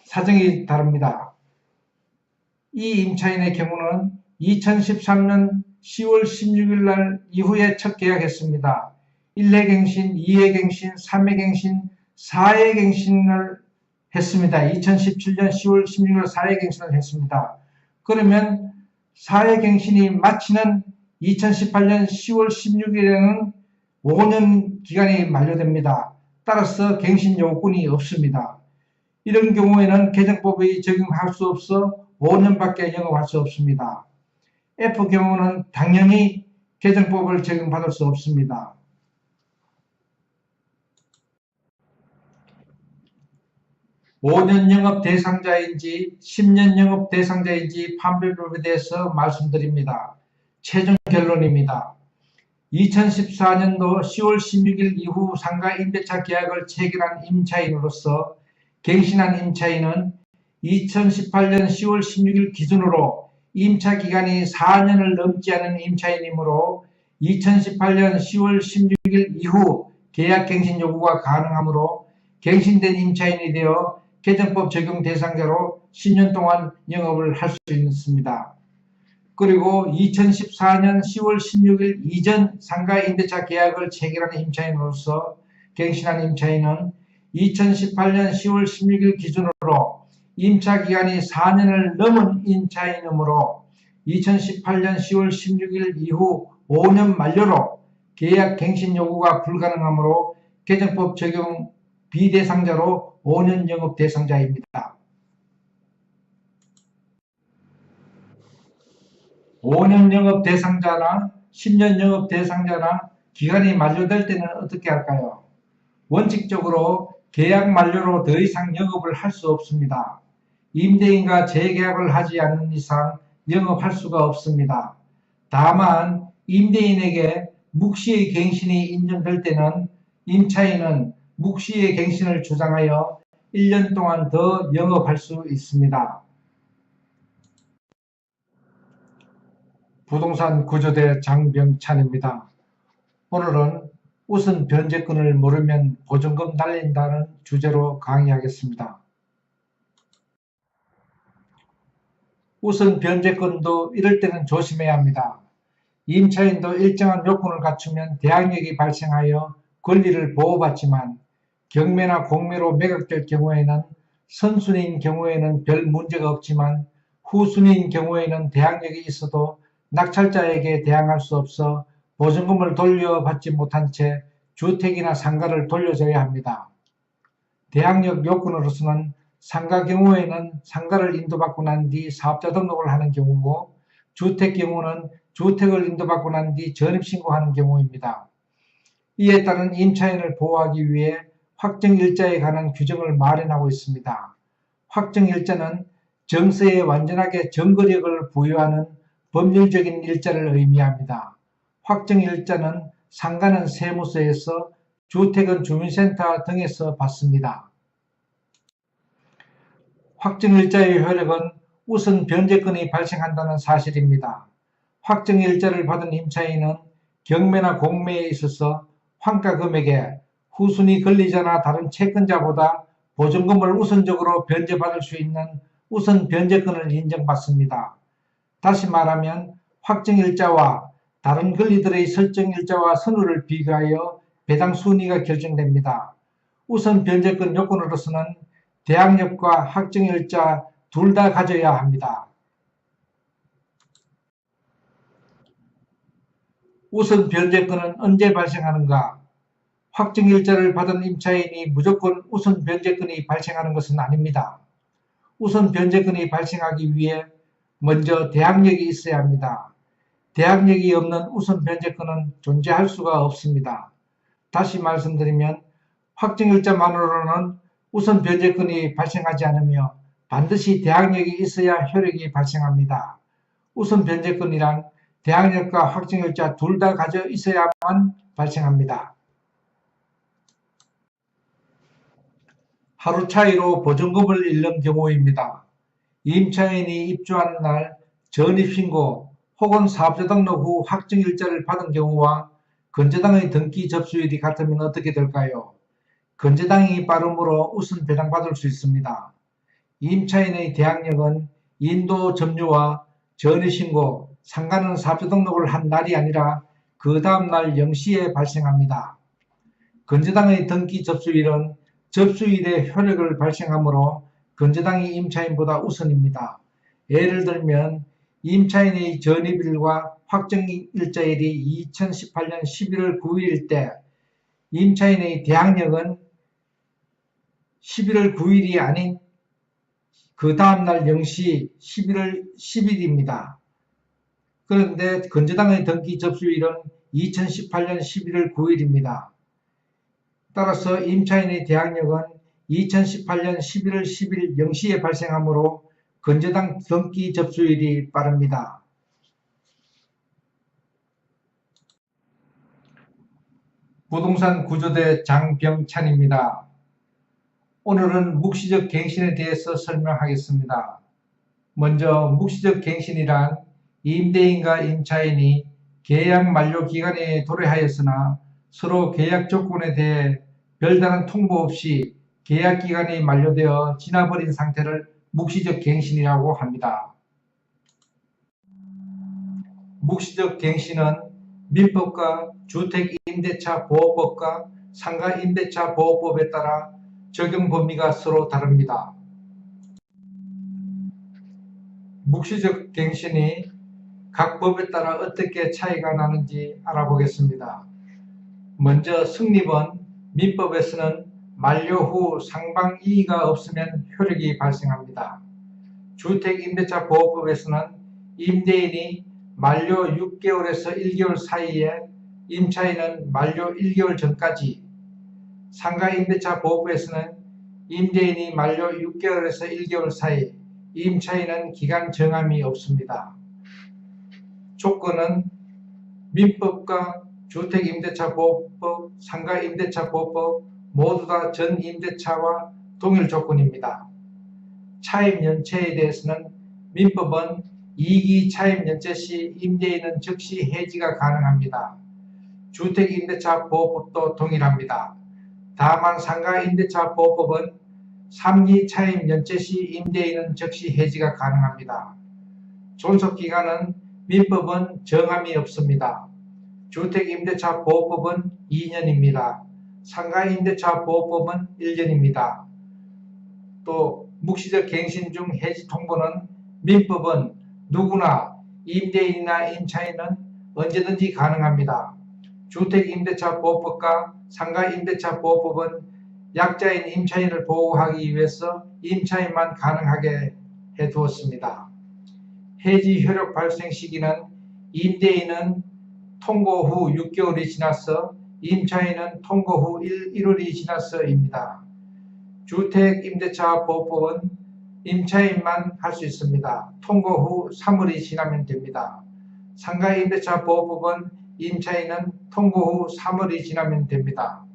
사정이 다릅니다. 이 임차인의 경우는 2013년 10월 16일 날 이후에 첫 계약했습니다. 1회 갱신, 2회 갱신, 3회 갱신, 4회 갱신을 했습니다. 2017년 10월 16일 4회 갱신을 했습니다. 그러면 4회 갱신이 마치는 2018년 10월 16일에는 5년 기간이 만료됩니다. 따라서 갱신 요건이 없습니다. 이런 경우에는 개정법이 적용할 수 없어 5년밖에 영업할 수 없습니다. F 경우는 당연히 개정법을 적용받을 수 없습니다. (5년) 영업 대상자인지 10년 영업 대상자인지 판별법에 대해서 말씀드립니다. 최종 결론입니다. 2014년도 10월 16일 이후 상가 임대차 계약을 체결한 임차인으로서 갱신한 임차인은 2018년 10월 16일 기준으로 임차 기간이 4년을 넘지 않은 임차인이므로 2018년 10월 16일 이후 계약 갱신 요구가 가능하므로 갱신된 임차인이 되어 개정법 적용 대상자로 10년 동안 영업을 할 수 있습니다. 그리고 2014년 10월 16일 이전 상가 임대차 계약을 체결한 임차인으로서 갱신한 임차인은 2018년 10월 16일 기준으로 임차 기간이 4년을 넘은 임차인이므로 2018년 10월 16일 이후 5년 만료로 계약 갱신 요구가 불가능하므로 개정법 적용 비대상자로 5년 영업 대상자입니다. 5년 영업 대상자나 10년 영업 대상자나 기간이 만료될 때는 어떻게 할까요? 원칙적으로 계약 만료로 더 이상 영업을 할 수 없습니다. 임대인과 재계약을 하지 않는 이상 영업할 수가 없습니다. 다만 임대인에게 묵시의 갱신이 인정될 때는 임차인은 묵시의 갱신을 주장하여 1년 동안 더 영업할 수 있습니다. 부동산 구조대 장병찬입니다. 오늘은 우선 변제권을 모르면 보증금 날린다는 주제로 강의하겠습니다. 우선 변제권도 이럴 때는 조심해야 합니다. 임차인도 일정한 요건을 갖추면 대항력이 발생하여 권리를 보호받지만 경매나 공매로 매각될 경우에는 선순위인 경우에는 별 문제가 없지만 후순위인 경우에는 대항력이 있어도 낙찰자에게 대항할 수 없어 보증금을 돌려받지 못한 채 주택이나 상가를 돌려줘야 합니다. 대항력 요건으로서는 상가 경우에는 상가를 인도받고 난 뒤 사업자 등록을 하는 경우고 주택 경우는 주택을 인도받고 난 뒤 전입신고하는 경우입니다. 이에 따른 임차인을 보호하기 위해 확정일자에 관한 규정을 마련하고 있습니다. 확정일자는 정서에 완전하게 정거력을 부여하는 법률적인 일자를 의미합니다. 확정일자는 상가는 세무서에서 주택은 주민센터 등에서 받습니다. 확정일자의 효력은 우선 변제권이 발생한다는 사실입니다. 확정일자를 받은 임차인은 경매나 공매에 있어서 환가 금액에 후순위 권리자나 다른 채권자보다 보증금을 우선적으로 변제받을 수 있는 우선 변제권을 인정받습니다. 다시 말하면 확정일자와 다른 권리들의 설정일자와 선후를 비교하여 배당 순위가 결정됩니다. 우선 변제권 요건으로서는 대항력과 확정일자 둘 다 가져야 합니다. 우선 변제권은 언제 발생하는가? 확정일자를 받은 임차인이 무조건 우선 변제권이 발생하는 것은 아닙니다. 우선 변제권이 발생하기 위해 먼저 대항력이 있어야 합니다. 대항력이 없는 우선 변제권은 존재할 수가 없습니다. 다시 말씀드리면 확정일자만으로는 우선 변제권이 발생하지 않으며 반드시 대항력이 있어야 효력이 발생합니다. 우선 변제권이란 대항력과 확정일자 둘 다 가져 있어야만 발생합니다. 하루 차이로 보증금을 잃는 경우입니다. 임차인이 입주하는 날 전입신고 혹은 사업자 등록 후 확정일자를 받은 경우와 건재당의 등기 접수일이 같으면 어떻게 될까요? 건재당이 빠름으로 우선 배당받을 수 있습니다. 임차인의 대항력은 인도 점유와 전입신고, 상가는 사업자 등록을 한 날이 아니라 그 다음날 0시에 발생합니다. 건재당의 등기 접수일은 접수일에 효력을 발생하므로 건재당이 임차인보다 우선입니다. 예를 들면 임차인의 전입일과 확정일자일이 2018년 11월 9일일 때 임차인의 대항력은 11월 9일이 아닌 그 다음날 0시 11월 10일입니다. 그런데 건재당의 등기 접수일은 2018년 11월 9일입니다. 따라서 임차인의 대항력은 2018년 11월 10일 0시에 발생하므로 건재당 등기 접수일이 빠릅니다. 부동산 구조대 장병찬입니다. 오늘은 묵시적 갱신에 대해서 설명하겠습니다. 먼저 묵시적 갱신이란 임대인과 임차인이 계약 만료 기간에 도래하였으나 서로 계약 조건에 대해 별다른 통보 없이 계약 기간이 만료되어 지나버린 상태를 묵시적 갱신이라고 합니다. 묵시적 갱신은 민법과 주택임대차 보호법과 상가임대차보호법에 따라 적용 범위가 서로 다릅니다. 묵시적 갱신이 각 법에 따라 어떻게 차이가 나는지 알아보겠습니다. 먼저 성립은 민법에서는 만료 후 상방이의가 없으면 효력이 발생합니다. 주택임대차보호법에서는 임대인이 만료 6개월에서 1개월 사이에 임차인은 만료 1개월 전까지, 상가임대차보호법에서는 임대인이 만료 6개월에서 1개월 사이, 임차인은 기간 정함이 없습니다. 조건은 민법과 주택임대차보호법, 상가임대차보호법 모두 다 전임대차와 동일 조건입니다. 차입연체에 대해서는 민법은 2기 차입연체 시 임대인은 즉시 해지가 가능합니다. 주택임대차보호법도 동일합니다. 다만 상가임대차보호법은 3기 차입연체 시 임대인은 즉시 해지가 가능합니다. 존속기간은 민법은 정함이 없습니다. 주택임대차보호법은 2년입니다. 상가임대차보호법은 1년입니다. 또 묵시적 갱신 중 해지 통보는 민법은 누구나 임대인이나 임차인은 언제든지 가능합니다. 주택임대차보호법과 상가임대차보호법은 약자인 임차인을 보호하기 위해서 임차인만 가능하게 해두었습니다. 해지 효력 발생 시기는 임대인은 통고 후 6개월이 지나서 임차인은 통고 후 1월이 지나서입니다. 주택임대차보호법은 임차인만 할 수 있습니다. 통고 후 3월이 지나면 됩니다. 상가임대차보호법은 임차인은 통고 후 3월이 지나면 됩니다.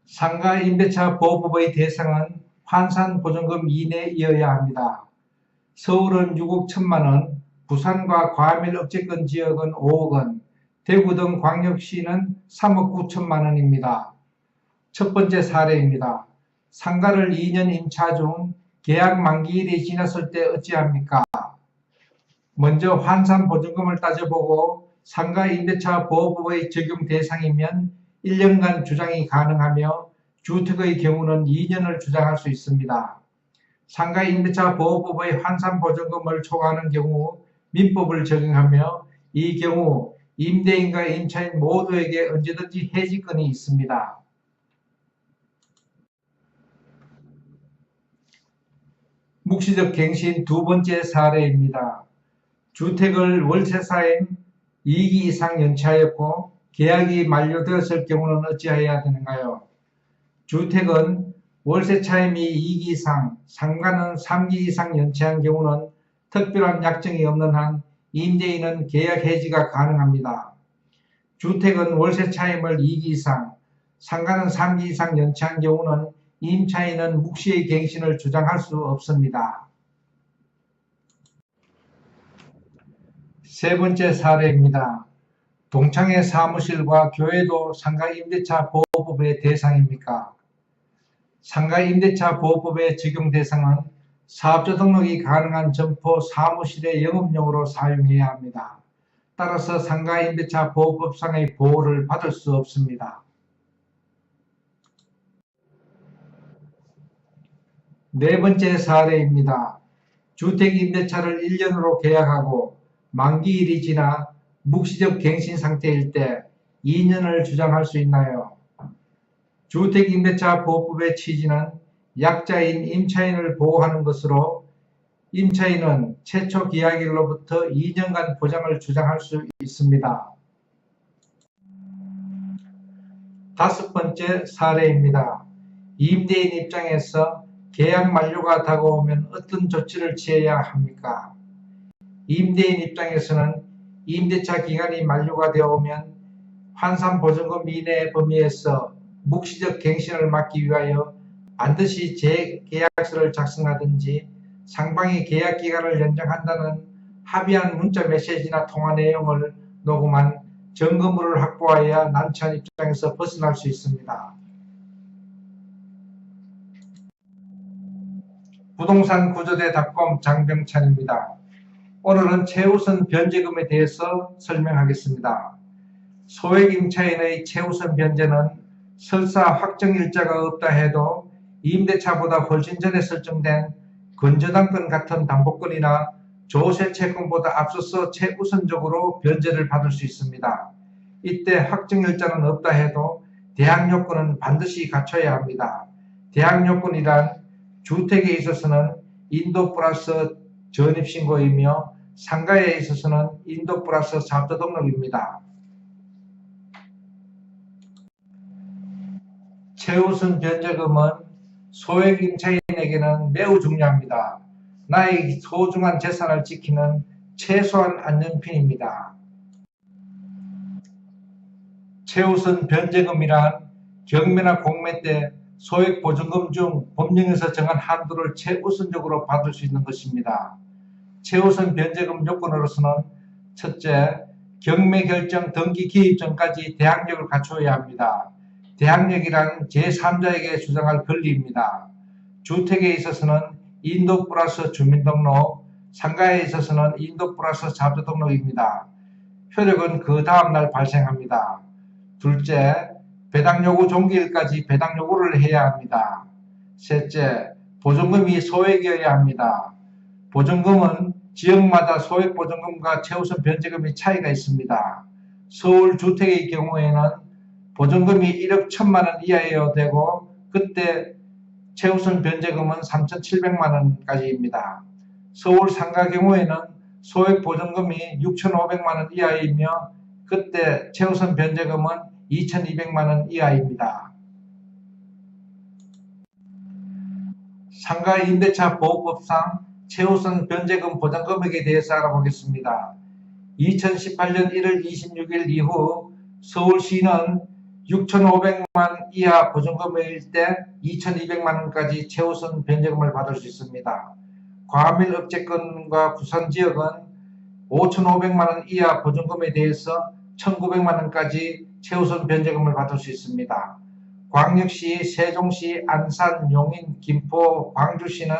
상가임대차보호법의 대상은 환산보증금 이내이어야 합니다. 서울은 6억 1천만 원, 부산과 과밀 억제권 지역은 5억 원, 대구 등 광역시는 3억 9천만 원입니다. 첫 번째 사례입니다. 상가를 2년 임차 중 계약 만기일이 지났을 때 어찌합니까? 먼저 환산보증금을 따져보고 상가임대차보호법의 적용 대상이면 1년간 주장이 가능하며 주택의 경우는 2년을 주장할 수 있습니다. 상가임대차보호법의 환산보증금을 초과하는 경우 민법을 적용하며 이 경우 임대인과 임차인 모두에게 언제든지 해지권이 있습니다. 묵시적 갱신 두 번째 사례입니다. 주택을 월세사인 2기 이상 연체하였고 계약이 만료되었을 경우는 어찌해야 되는가요? 주택은 월세 차임이 2기 이상, 상가는 3기 이상 연체한 경우는 특별한 약정이 없는 한 임대인은 계약 해지가 가능합니다. 주택은 월세 차임을 2기 이상, 상가는 3기 이상 연체한 경우는 임차인은 묵시의 갱신을 주장할 수 없습니다. 세 번째 사례입니다. 동창회 사무실과 교회도 상가임대차보호법의 대상입니까? 상가임대차보호법의 적용 대상은 사업자 등록이 가능한 점포 사무실의 영업용으로 사용해야 합니다. 따라서 상가임대차보호법상의 보호를 받을 수 없습니다. 네 번째 사례입니다. 주택임대차를 1년으로 계약하고 만기일이 지나 묵시적 갱신 상태일 때 2년을 주장할 수 있나요? 주택임대차보호법의 취지는 약자인 임차인을 보호하는 것으로 임차인은 최초 계약일로부터 2년간 보장을 주장할 수 있습니다. 다섯 번째 사례입니다. 임대인 입장에서 계약 만료가 다가오면 어떤 조치를 취해야 합니까? 임대인 입장에서는 임대차 기간이 만료가 되어 오면 환산보증금 이내 범위에서 묵시적 갱신을 막기 위하여 반드시 재계약서를 작성하든지 상방이 계약기간을 연장한다는 합의한 문자 메시지나 통화 내용을 녹음한 증거물을 확보하여야 난처한 입장에서 벗어날 수 있습니다. 부동산 구조대닷컴 장병찬입니다. 오늘은 최우선 변제금에 대해서 설명하겠습니다. 소액 임차인의 최우선 변제는 설사 확정일자가 없다 해도 임대차보다 훨씬 전에 설정된 건저당권 같은 담보권이나 조세채권보다 앞서서 최우선적으로 변제를 받을 수 있습니다. 이때 확정일자는 없다 해도 대항요건은 반드시 갖춰야 합니다. 대항요건이란 주택에 있어서는 인도 플러스 전입신고이며 상가에 있어서는 인도 플러스 사업자 등록입니다. 최우선 변제금은 소액 임차인에게는 매우 중요합니다. 나의 소중한 재산을 지키는 최소한 안전핀입니다. 최우선 변제금이란 경매나 공매 때 소액 보증금 중 법령에서 정한 한도를 최우선적으로 받을 수 있는 것입니다. 최우선 변제금 요건으로서는 첫째, 경매 결정 등기 기입 전까지 대항력을 갖추어야 합니다. 대항력이란 제3자에게 주장할 권리입니다. 주택에 있어서는 인도 플러스 주민등록, 상가에 있어서는 인도 플러스 사업자 등록입니다. 효력은 그 다음날 발생합니다. 둘째, 배당요구 종기일까지 배당요구를 해야 합니다. 셋째, 보증금이 소액이어야 합니다. 보증금은 지역마다 소액보증금과 최우선 변제금의 차이가 있습니다. 서울 주택의 경우에는 보증금이 1억 1천만원 이하여야 되고 그때 최우선 변제금은 3,700만원까지입니다. 서울 상가 경우에는 소액보증금이 6,500만원 이하이며 그때 최우선 변제금은 2,200만원 이하입니다. 상가 임대차 보호법상 최우선 변제금 보장금액에 대해서 알아보겠습니다. 2018년 1월 26일 이후 서울시는 6,500만 이하 보증금일 때 2,200만원까지 최우선 변제금을 받을 수 있습니다. 과밀업체권과 부산지역은 5,500만원 이하 보증금에 대해서 1,900만원까지 최우선 변제금을 받을 수 있습니다. 광역시, 세종시, 안산, 용인, 김포, 광주시는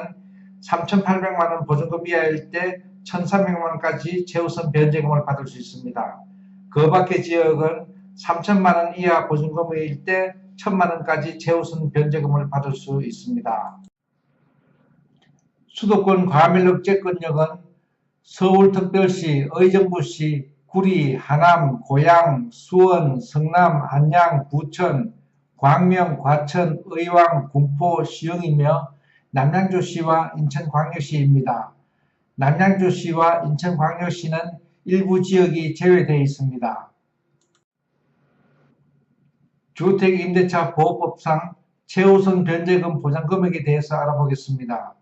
3,800만원 보증금 이하일 때 1,300만원까지 최우선 변제금을 받을 수 있습니다. 그 밖의 지역은 3,000만원 이하 보증금일 때 1,000만원까지 최우선 변제금을 받을 수 있습니다. 수도권 과밀업체권역은 서울특별시, 의정부시, 구리, 하남, 고양, 수원, 성남, 안양, 부천, 광명, 과천, 의왕, 군포, 시흥이며 남양주시와 인천광역시입니다. 남양주시와 인천광역시는 일부 지역이 제외되어 있습니다. 주택임대차 보호법상 최우선 변제금 보장금액에 대해서 알아보겠습니다.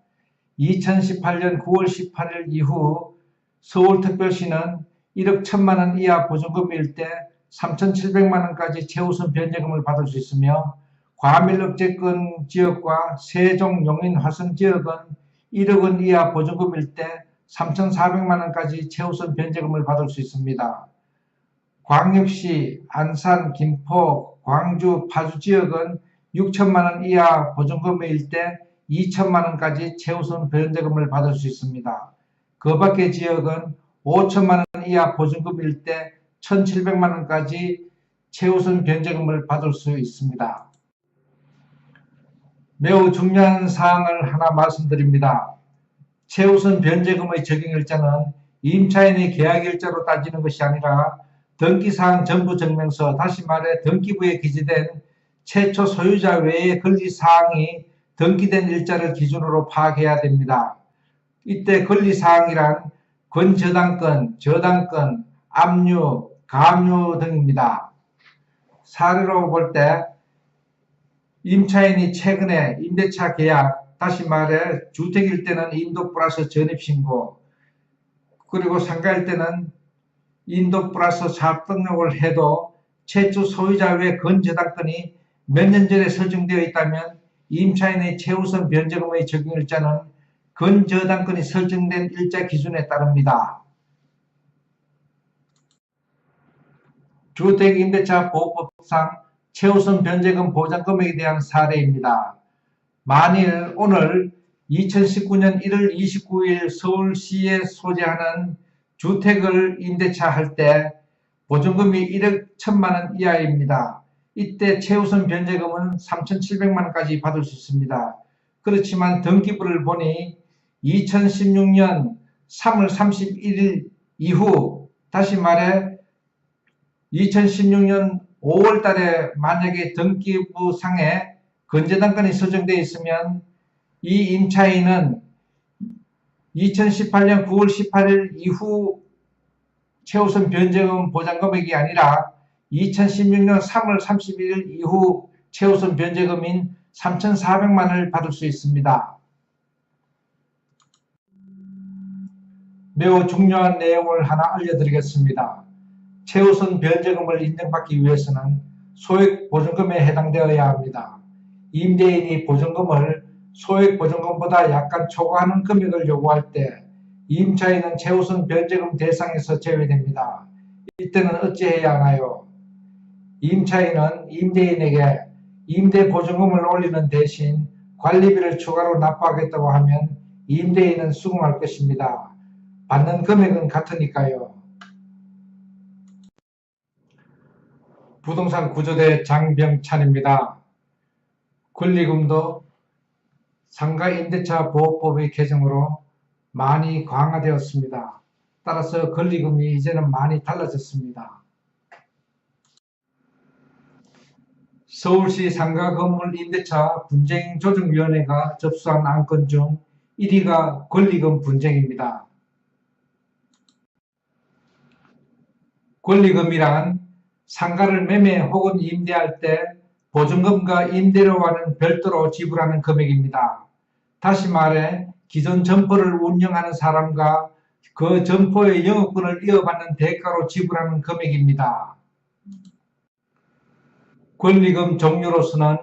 2018년 9월 18일 이후 서울특별시는 1억 1천만원 이하 보증금일 때 3,700만원까지 최우선 변제금을 받을 수 있으며 과밀업체권 지역과 세종, 용인, 화성 지역은 1억원 이하 보증금일 때 3,400만원까지 최우선 변제금을 받을 수 있습니다. 광역시, 안산, 김포, 광주, 파주 지역은 6천만원 이하 보증금일 때 2천만원까지 최우선 변제금을 받을 수 있습니다. 그 밖의 지역은 5천만원 이하 보증금일 때 1,700만원까지 최우선 변제금을 받을 수 있습니다. 매우 중요한 사항을 하나 말씀드립니다. 최우선 변제금의 적용일자는 임차인의 계약일자로 따지는 것이 아니라 등기사항 전부증명서, 다시 말해 등기부에 기재된 최초 소유자 외의 권리사항이 등기된 일자를 기준으로 파악해야 됩니다. 이때 권리사항이란 권저당권, 저당권, 압류, 가압류 등입니다. 사례로 볼 때 임차인이 최근에 임대차 계약, 다시 말해 주택일 때는 인도 플러스 전입신고, 그리고 상가일 때는 인도 플러스 사업 등록을 해도 최초 소유자 외 권저당권이 몇 년 전에 설정되어 있다면 임차인의 최우선 변제금의 적용일자는 근저당권이 설정된 일자 기준에 따릅니다. 주택임대차 보호법상 최우선 변제금 보장금액에 대한 사례입니다. 만일 오늘 2019년 1월 29일 서울시에 소재하는 주택을 임대차 할 때 보증금이 1억 1천만 원 이하입니다. 이때 최우선 변제금은 3,700만 원까지 받을 수 있습니다. 그렇지만 등기부를 보니 2016년 3월 31일 이후, 다시 말해 2016년 5월 달에 만약에 등기부상에 근저당권이 설정되어 있으면 이 임차인은 2018년 9월 18일 이후 최우선 변제금 보장금액이 아니라 2016년 3월 31일 이후 최우선 변제금인 3,400만 원을 받을 수 있습니다. 매우 중요한 내용을 하나 알려드리겠습니다. 최우선 변제금을 인정받기 위해서는 소액보증금에 해당되어야 합니다. 임대인이 보증금을 소액보증금보다 약간 초과하는 금액을 요구할 때 임차인은 최우선 변제금 대상에서 제외됩니다. 이때는 어찌해야 하나요? 임차인은 임대인에게 임대보증금을 올리는 대신 관리비를 추가로 납부하겠다고 하면 임대인은 수긍할 것입니다. 받는 금액은 같으니까요. 부동산 구조대 장병찬입니다. 권리금도 상가임대차 보호법의 개정으로 많이 강화되었습니다. 따라서 권리금이 이제는 많이 달라졌습니다. 서울시 상가건물임대차 분쟁조정위원회가 접수한 안건 중 1위가 권리금 분쟁입니다. 권리금이란 상가를 매매 혹은 임대할 때 보증금과 임대료와는 별도로 지불하는 금액입니다. 다시 말해 기존 점포를 운영하는 사람과 그 점포의 영업권을 이어받는 대가로 지불하는 금액입니다. 권리금 종류로서는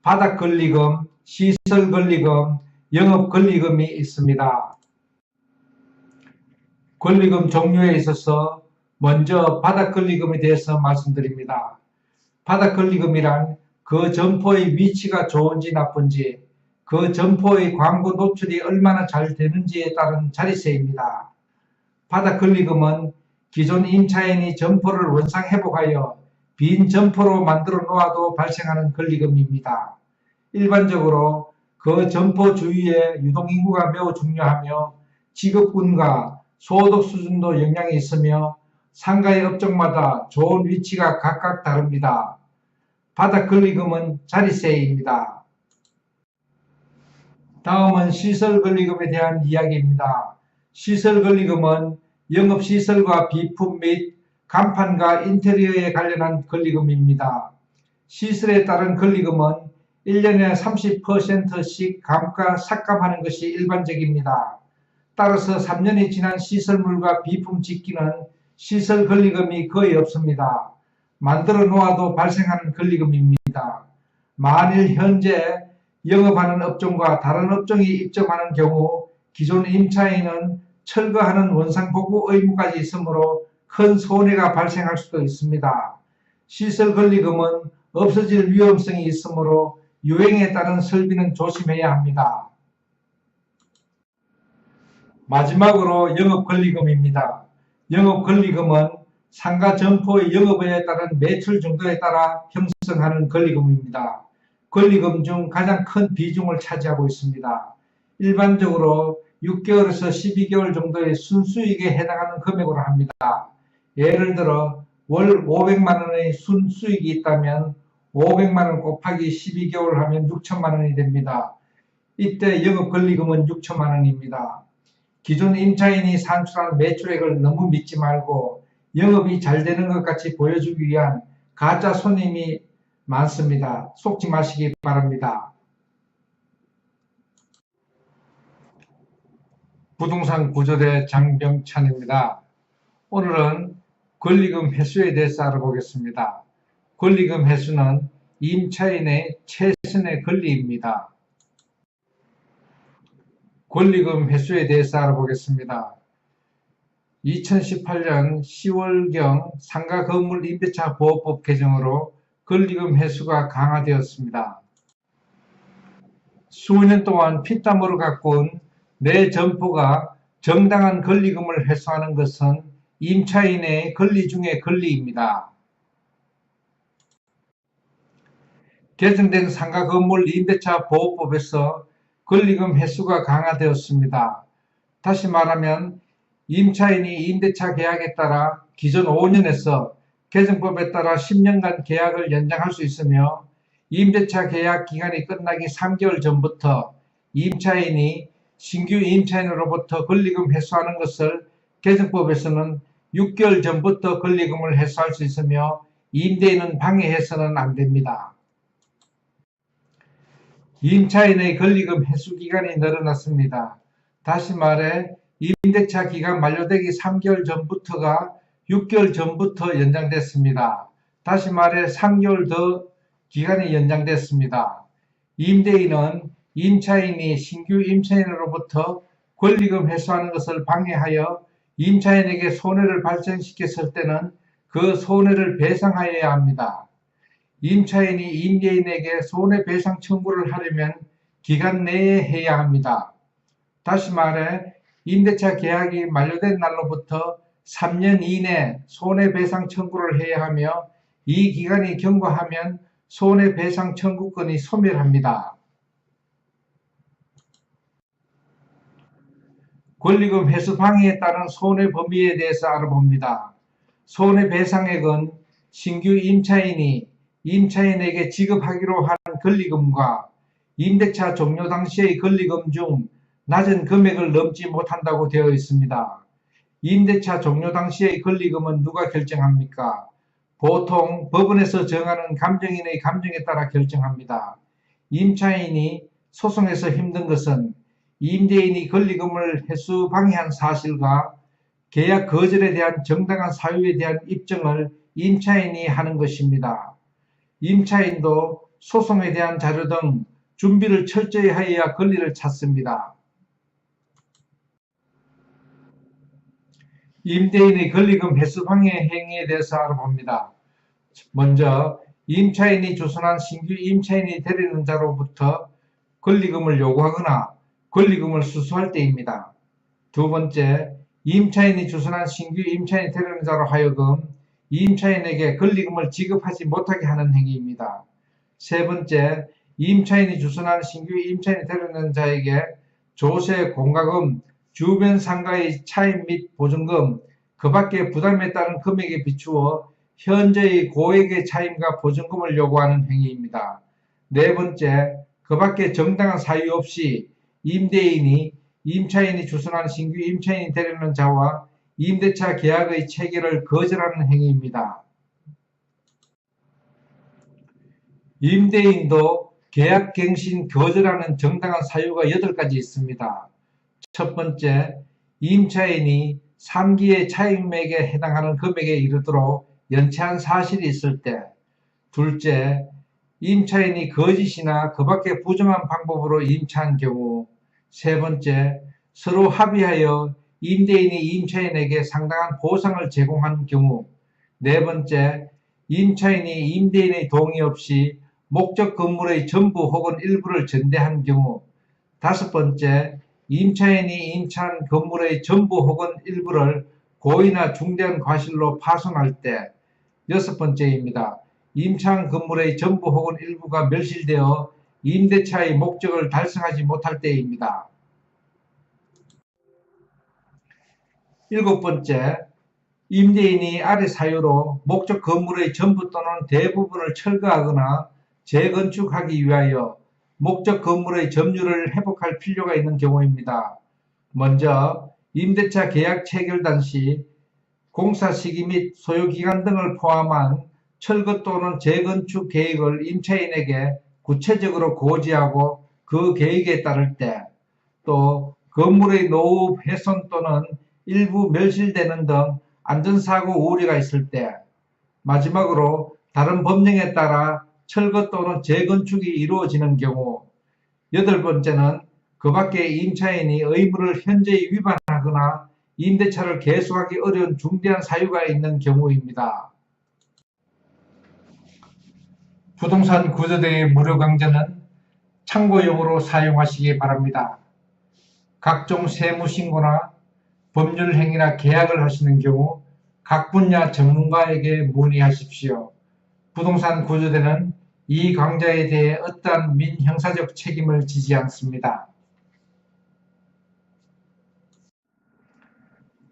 바닥권리금, 시설권리금, 영업권리금이 있습니다. 권리금 종류에 있어서 먼저 바닥권리금에 대해서 말씀드립니다. 바닥권리금이란 그 점포의 위치가 좋은지 나쁜지, 그 점포의 광고 노출이 얼마나 잘 되는지에 따른 자리세입니다. 바닥권리금은 기존 임차인이 점포를 원상회복하여 빈 점포로 만들어 놓아도 발생하는 권리금입니다. 일반적으로 그 점포 주위에 유동인구가 매우 중요하며 직업군과 소득 수준도 영향이 있으며 상가의 업종마다 좋은 위치가 각각 다릅니다. 바닥권리금은 자리세입니다. 다음은 시설권리금에 대한 이야기입니다. 시설권리금은 영업시설과 비품 및 간판과 인테리어에 관련한 권리금입니다. 시설에 따른 권리금은 1년에 30%씩 감가 삭감하는 것이 일반적입니다. 따라서 3년이 지난 시설물과 비품 짓기는 시설 권리금이 거의 없습니다. 만들어 놓아도 발생하는 권리금입니다. 만일 현재 영업하는 업종과 다른 업종이 입점하는 경우 기존 임차인은 철거하는 원상복구 의무까지 있으므로 큰 손해가 발생할 수도 있습니다. 시설 권리금은 없어질 위험성이 있으므로 유행에 따른 설비는 조심해야 합니다. 마지막으로 영업권리금입니다. 영업권리금은 상가 점포의 영업에 따른 매출 정도에 따라 형성하는 권리금입니다. 권리금 중 가장 큰 비중을 차지하고 있습니다. 일반적으로 6개월에서 12개월 정도의 순수익에 해당하는 금액으로 합니다. 예를 들어 월 500만 원의 순수익이 있다면 500만 원 곱하기 12개월 하면 6천만 원이 됩니다. 이때 영업권리금은 6천만 원입니다. 기존 임차인이 산출한 매출액을 너무 믿지 말고 영업이 잘 되는 것 같이 보여주기 위한 가짜 손님이 많습니다. 속지 마시기 바랍니다. 부동산 구조대 장병찬입니다. 오늘은 권리금 회수에 대해서 알아보겠습니다. 권리금 회수는 임차인의 최선의 권리입니다. 권리금 회수에 대해서 알아보겠습니다. 2018년 10월경 상가건물임대차 보호법 개정으로 권리금 회수가 강화되었습니다. 수년 동안 피땀으로 가꾼 내 점포가 정당한 권리금을 회수하는 것은 임차인의 권리 중의 권리입니다. 개정된 상가건물임대차보호법에서 권리금 회수가 강화되었습니다. 다시 말하면 임차인이 임대차 계약에 따라 기존 5년에서 개정법에 따라 10년간 계약을 연장할 수 있으며 임대차 계약 기간이 끝나기 3개월 전부터 임차인이 신규 임차인으로부터 권리금 회수하는 것을 개정법에서는 6개월 전부터 권리금을 회수할 수 있으며 임대인은 방해해서는 안 됩니다. 임차인의 권리금 회수 기간이 늘어났습니다. 다시 말해 임대차 기간 만료되기 3개월 전부터가 6개월 전부터 연장됐습니다. 다시 말해 3개월 더 기간이 연장됐습니다. 임대인은 임차인이 신규 임차인으로부터 권리금 회수하는 것을 방해하여 임차인에게 손해를 발생시켰을 때는 그 손해를 배상하여야 합니다. 임차인이 임대인에게 손해배상 청구를 하려면 기간 내에 해야 합니다. 다시 말해 임대차 계약이 만료된 날로부터 3년 이내 손해배상 청구를 해야 하며 이 기간이 경과하면 손해배상 청구권이 소멸합니다. 권리금 회수 방해에 따른 손해 범위에 대해서 알아봅니다. 손해배상액은 신규 임차인이 임차인에게 지급하기로 한 권리금과 임대차 종료 당시의 권리금 중 낮은 금액을 넘지 못한다고 되어 있습니다. 임대차 종료 당시의 권리금은 누가 결정합니까? 보통 법원에서 정하는 감정인의 감정에 따라 결정합니다. 임차인이 소송에서 힘든 것은 임대인이 권리금을 회수 방해한 사실과 계약 거절에 대한 정당한 사유에 대한 입증을 임차인이 하는 것입니다. 임차인도 소송에 대한 자료 등 준비를 철저히 하여야 권리를 찾습니다. 임대인의 권리금 회수 방해 행위에 대해서 알아봅니다. 먼저 임차인이 주선한 신규 임차인이 되려는 자로부터 권리금을 요구하거나 권리금을 수수할 때입니다. 두 번째, 임차인이 주선한 신규 임차인이 되려는 자로 하여금 임차인에게 권리금을 지급하지 못하게 하는 행위입니다. 세 번째, 임차인이 주선한 신규 임차인이 되려는 자에게 조세, 공과금, 주변 상가의 차입 및 보증금, 그 밖의 부담에 따른 금액에 비추어 현재의 고액의 차임과 보증금을 요구하는 행위입니다. 네 번째, 그 밖에 정당한 사유 없이 임대인이 임차인이 주선한 신규 임차인이 되려는 자와 임대차 계약의 체결을 거절하는 행위입니다. 임대인도 계약갱신 거절하는 정당한 사유가 8가지 있습니다. 첫 번째, 임차인이 3기의 차임액에 해당하는 금액에 이르도록 연체한 사실이 있을 때. 둘째, 임차인이 거짓이나 그 밖의 부정한 방법으로 임차한 경우. 세 번째, 서로 합의하여 임대인이 임차인에게 상당한 보상을 제공한 경우. 네 번째, 임차인이 임대인의 동의 없이 목적 건물의 전부 혹은 일부를 전대한 경우. 다섯 번째, 임차인이 임차한 건물의 전부 혹은 일부를 고의나 중대한 과실로 파손할 때. 여섯 번째입니다. 임차한 건물의 전부 혹은 일부가 멸실되어 임대차의 목적을 달성하지 못할 때입니다. 일곱 번째, 임대인이 아래 사유로 목적 건물의 전부 또는 대부분을 철거하거나 재건축하기 위하여 목적 건물의 점유를 회복할 필요가 있는 경우입니다. 먼저 임대차 계약 체결 당시 공사 시기 및 소요기간 등을 포함한 철거 또는 재건축 계획을 임차인에게 구체적으로 고지하고 그 계획에 따를 때, 또 건물의 노후 훼손 또는 일부 멸실되는 등 안전사고 우려가 있을 때, 마지막으로 다른 법령에 따라 철거 또는 재건축이 이루어지는 경우, 8번째는 그 밖에 임차인이 의무를 현저히 위반하거나 임대차를 계속하기 어려운 중대한 사유가 있는 경우입니다. 부동산 구조대의 무료 강좌는 참고용으로 사용하시기 바랍니다. 각종 세무신고나 법률행위나 계약을 하시는 경우 각 분야 전문가에게 문의하십시오. 부동산 구조대는 이 강좌에 대해 어떠한 민형사적 책임을 지지 않습니다.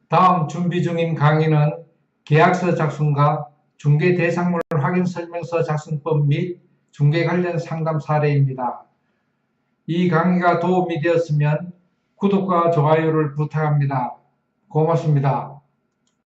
다음 준비 중인 강의는 계약서 작성과 중개대상물 확인설명서 작성법 및 중개 관련 상담 사례입니다. 이 강의가 도움이 되었으면 구독과 좋아요를 부탁합니다. 고맙습니다.